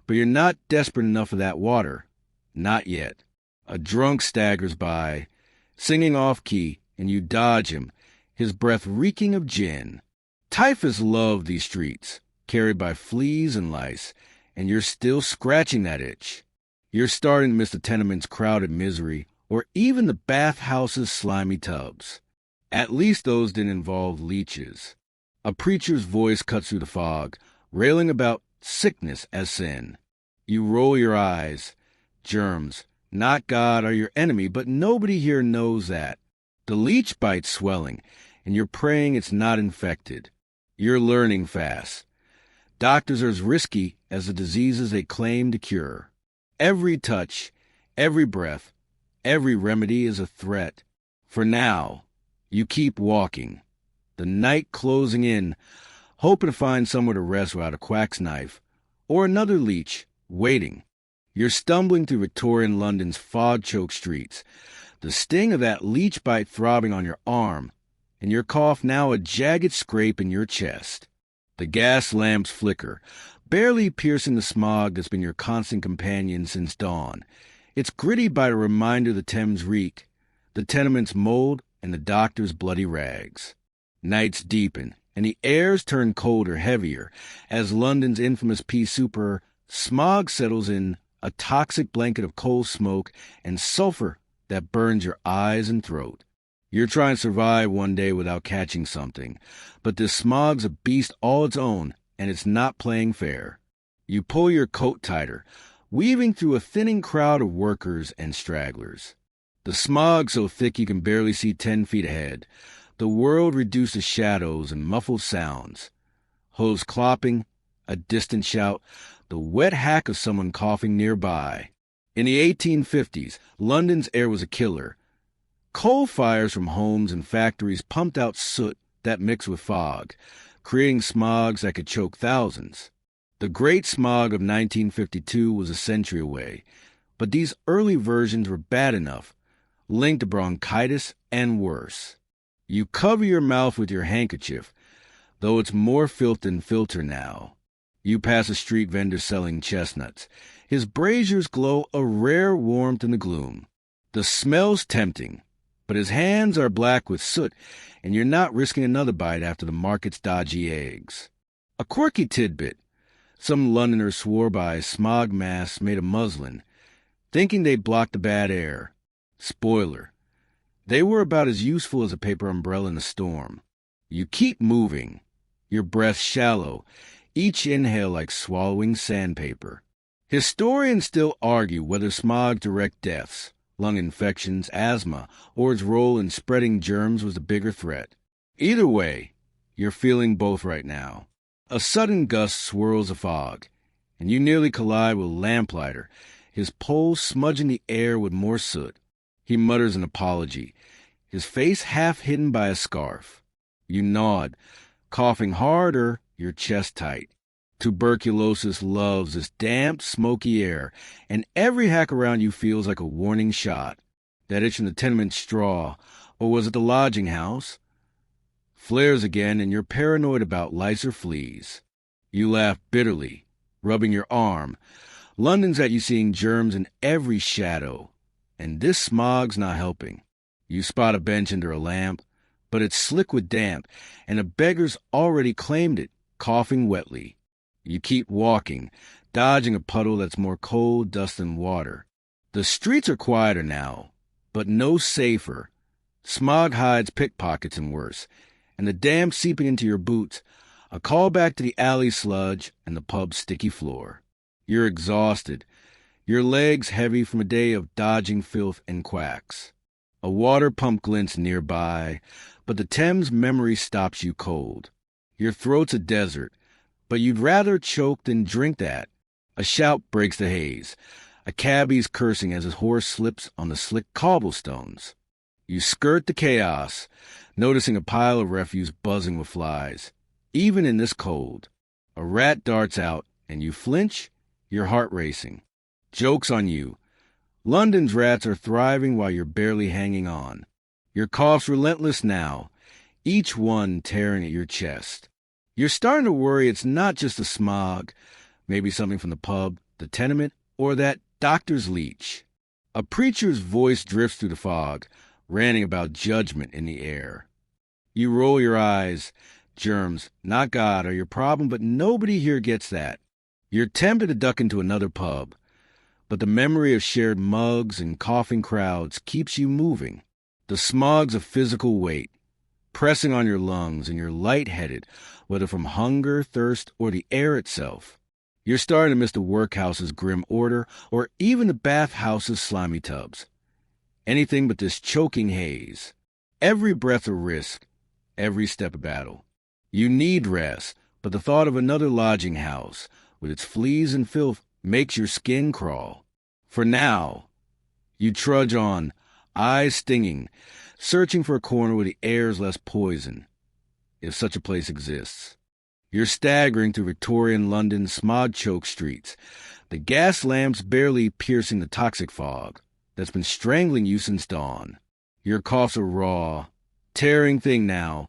but you're not desperate enough for that water. Not yet. A drunk staggers by, singing off-key, and you dodge him, his breath reeking of gin. Typhus loved these streets, carried by fleas and lice, and you're still scratching that itch. You're starting to miss the tenement's crowded misery, or even the bathhouse's slimy tubs. At least those didn't involve leeches. A preacher's voice cuts through the fog, railing about sickness as sin. You roll your eyes. Germs, not God, are your enemy, but nobody here knows that. The leech bite's swelling, and you're praying it's not infected. You're learning fast. Doctors are as risky as the diseases they claim to cure. Every touch, every breath, every remedy is a threat. For now, you keep walking. The night closing in, hoping to find somewhere to rest without a quack's knife, or another leech, waiting. You're stumbling through Victorian London's fog-choked streets, the sting of that leech bite throbbing on your arm, and your cough now a jagged scrape in your chest. The gas lamps flicker, barely piercing the smog that's been your constant companion since dawn. It's gritty by the reminder the Thames reek, the tenement's mold, and the doctor's bloody rags. Nights deepen, and the airs turn colder, heavier, as London's infamous pea souper smog settles in, a toxic blanket of coal smoke and sulfur that burns your eyes and throat. You're trying to survive one day without catching something, but this smog's a beast all its own, and it's not playing fair. You pull your coat tighter, weaving through a thinning crowd of workers and stragglers. The smog's so thick you can barely see 10 feet ahead. The world reduced to shadows and muffled sounds. Hooves clopping, a distant shout, the wet hack of someone coughing nearby. In the 1850s, London's air was a killer. Coal fires from homes and factories pumped out soot that mixed with fog. creating smogs that could choke thousands. The Great Smog of 1952 was a century away, but these early versions were bad enough, linked to bronchitis and worse. You cover your mouth with your handkerchief, though it's more filth than filter now. You pass a street vendor selling chestnuts. His braziers glow a rare warmth in the gloom. The smell's tempting, but his hands are black with soot, and you're not risking another bite after the market's dodgy eggs. A quirky tidbit. Some Londoners swore by smog masks made of muslin, thinking they blocked the bad air. Spoiler. They were about as useful as a paper umbrella in a storm. You keep moving, your breath shallow, each inhale like swallowing sandpaper. Historians still argue whether smog direct deaths, lung infections, asthma, or its role in spreading germs was the bigger threat. Either way, you're feeling both right now. A sudden gust swirls a fog, and you nearly collide with a lamplighter, his pole smudging the air with more soot. He mutters an apology, his face half hidden by a scarf. You nod, coughing harder, your chest tight. Tuberculosis loves this damp, smoky air, and every hack around you feels like a warning shot. That itch in the tenement straw, or was it the lodging house? Flares again, and you're paranoid about lice or fleas. You laugh bitterly, rubbing your arm. London's at you seeing germs in every shadow, and this smog's not helping. You spot a bench under a lamp, but it's slick with damp, and a beggar's already claimed it, coughing wetly. You keep walking, dodging a puddle that's more cold dust than water. The streets are quieter now, but no safer. Smog hides pickpockets and worse, and the damp seeping into your boots, a callback to the alley sludge and the pub's sticky floor. You're exhausted, your legs heavy from a day of dodging filth and quacks. A water pump glints nearby, but the Thames memory stops you cold. Your throat's a desert, but you'd rather choke than drink that. A shout breaks the haze. A cabbie's cursing as his horse slips on the slick cobblestones. You skirt the chaos, noticing a pile of refuse buzzing with flies. Even in this cold, a rat darts out, and you flinch, your heart racing. Joke's on you. London's rats are thriving while you're barely hanging on. Your cough's relentless now, each one tearing at your chest. You're starting to worry it's not just the smog, maybe something from the pub, the tenement, or that doctor's leech. A preacher's voice drifts through the fog, ranting about judgment in the air. You roll your eyes. Germs, not God, are your problem, but nobody here gets that. You're tempted to duck into another pub, but the memory of shared mugs and coughing crowds keeps you moving. The smog's a physical weight, pressing on your lungs, and you're lightheaded, whether from hunger, thirst, or the air itself. You're starting to miss the workhouse's grim order, or even the bathhouse's slimy tubs. Anything but this choking haze. Every breath a risk, every step a battle. You need rest, but the thought of another lodging house, with its fleas and filth, makes your skin crawl. For now, you trudge on, eyes stinging, searching for a corner where the air's less poison, if such a place exists. You're staggering through Victorian London's smog-choked streets, the gas lamps barely piercing the toxic fog that's been strangling you since dawn. Your cough's a raw, tearing thing now,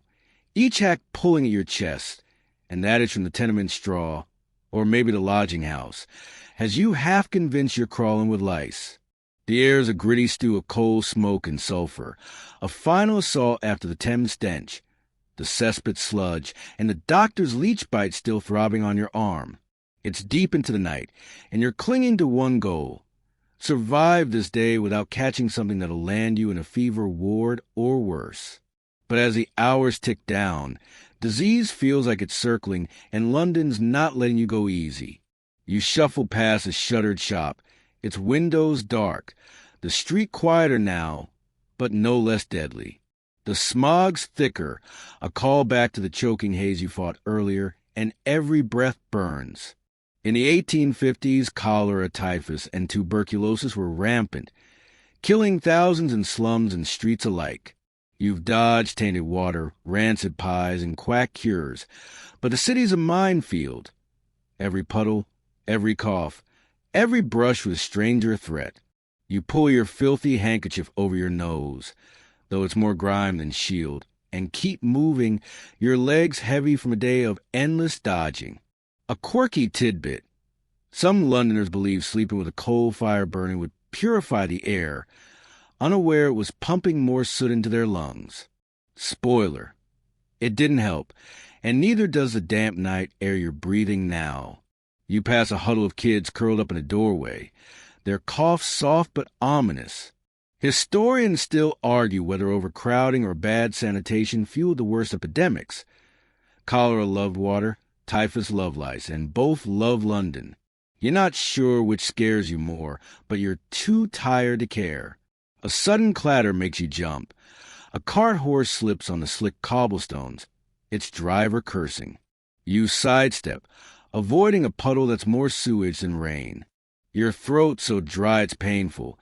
each hack pulling at your chest, and that itch from the tenement straw, or maybe the lodging house, has you half convinced you're crawling with lice. The air's a gritty stew of coal, smoke, and sulfur, a final assault after the Thames stench, the cesspit sludge, and the doctor's leech bite still throbbing on your arm. It's deep into the night, and you're clinging to one goal. Survive this day without catching something that'll land you in a fever ward or worse. But as the hours tick down, disease feels like it's circling, and London's not letting you go easy. You shuffle past a shuttered shop, its windows dark, the street quieter now, but no less deadly. The smog's thicker, a call back to the choking haze you fought earlier, and every breath burns. In the 1850s, cholera, typhus, and tuberculosis were rampant, killing thousands in slums and streets alike. You've dodged tainted water, rancid pies, and quack cures, but the city's a minefield. Every puddle, every cough, every brush with stranger threat. You pull your filthy handkerchief over your nose, though it's more grime than shield, and keep moving, your legs heavy from a day of endless dodging. A quirky tidbit. Some Londoners believe sleeping with a coal fire burning would purify the air, unaware it was pumping more soot into their lungs. Spoiler. It didn't help, and neither does the damp night air you're breathing now. You pass a huddle of kids curled up in a doorway, their coughs soft but ominous. Historians still argue whether overcrowding or bad sanitation fueled the worst epidemics. Cholera loved water, typhus loved lice, and both love London. You're not sure which scares you more, but you're too tired to care. A sudden clatter makes you jump. A cart horse slips on the slick cobblestones, its driver cursing. You sidestep, avoiding a puddle that's more sewage than rain. Your throat so dry it's painful,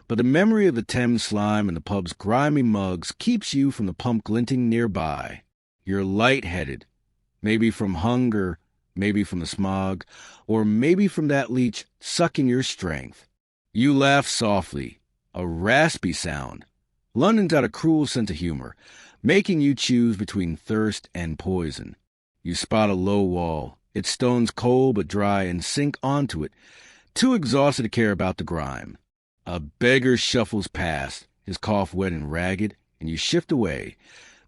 but the memory of the Thames slime and the pub's grimy mugs keeps you from the pump glinting nearby. You're lightheaded, maybe from hunger, maybe from the smog, or maybe from that leech sucking your strength. You laugh softly, a raspy sound. London's got a cruel sense of humor, making you choose between thirst and poison. You spot a low wall, its stones cold but dry, and sink onto it, too exhausted to care about the grime. A beggar shuffles past, his cough wet and ragged, and you shift away,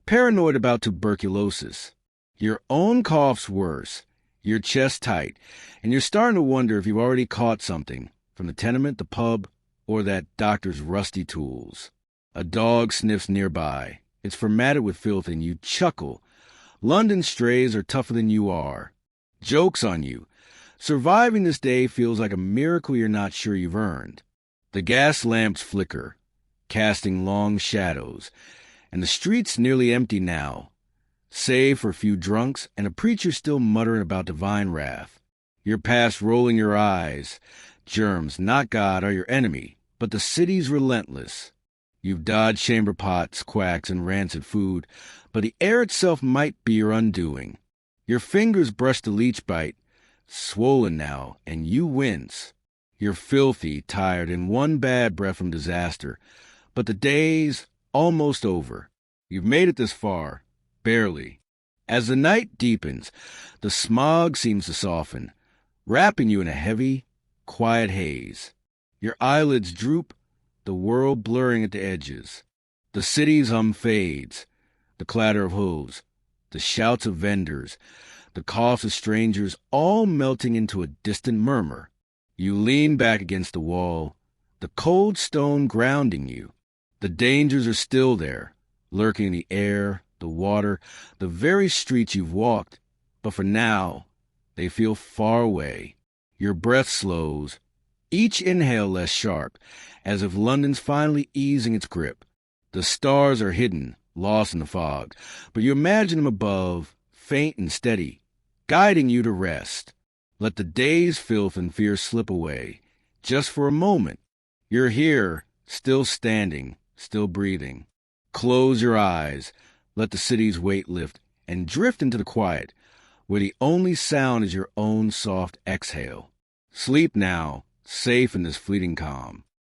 paranoid about tuberculosis. Your own cough's worse, your chest tight, and you're starting to wonder if you've already caught something, from the tenement, the pub, or that doctor's rusty tools. A dog sniffs nearby. It's fermented with filth, and you chuckle. London strays are tougher than you are. Joke's on you. Surviving this day feels like a miracle you're not sure you've earned. The gas lamps flicker, casting long shadows, and the street's nearly empty now, save for a few drunks and a preacher still muttering about divine wrath. You're past rolling your eyes. Germs, not God, are your enemy, but the city's relentless. You've dodged chamber pots, quacks, and rancid food, but the air itself might be your undoing. Your fingers brush the leech bite, swollen now, and you wince. You're filthy, tired, and one bad breath from disaster, but the day's almost over. You've made it this far, barely. As the night deepens, the smog seems to soften, wrapping you in a heavy, quiet haze. Your eyelids droop, the world blurring at the edges. The city's hum fades, the clatter of hooves, the shouts of vendors, the coughs of strangers, all melting into a distant murmur. You lean back against the wall, the cold stone grounding you. The dangers are still there, lurking in the air, the water, the very streets you've walked, but for now, they feel far away. Your breath slows, each inhale less sharp, as if London's finally easing its grip. The stars are hidden, lost in the fog, but you imagine them above, faint and steady, guiding you to rest. Let the day's filth and fear slip away, just for a moment. You're here, still standing, still breathing. Close your eyes, let the city's weight lift, and drift into the quiet, where the only sound is your own soft exhale. Sleep now, safe in this fleeting calm.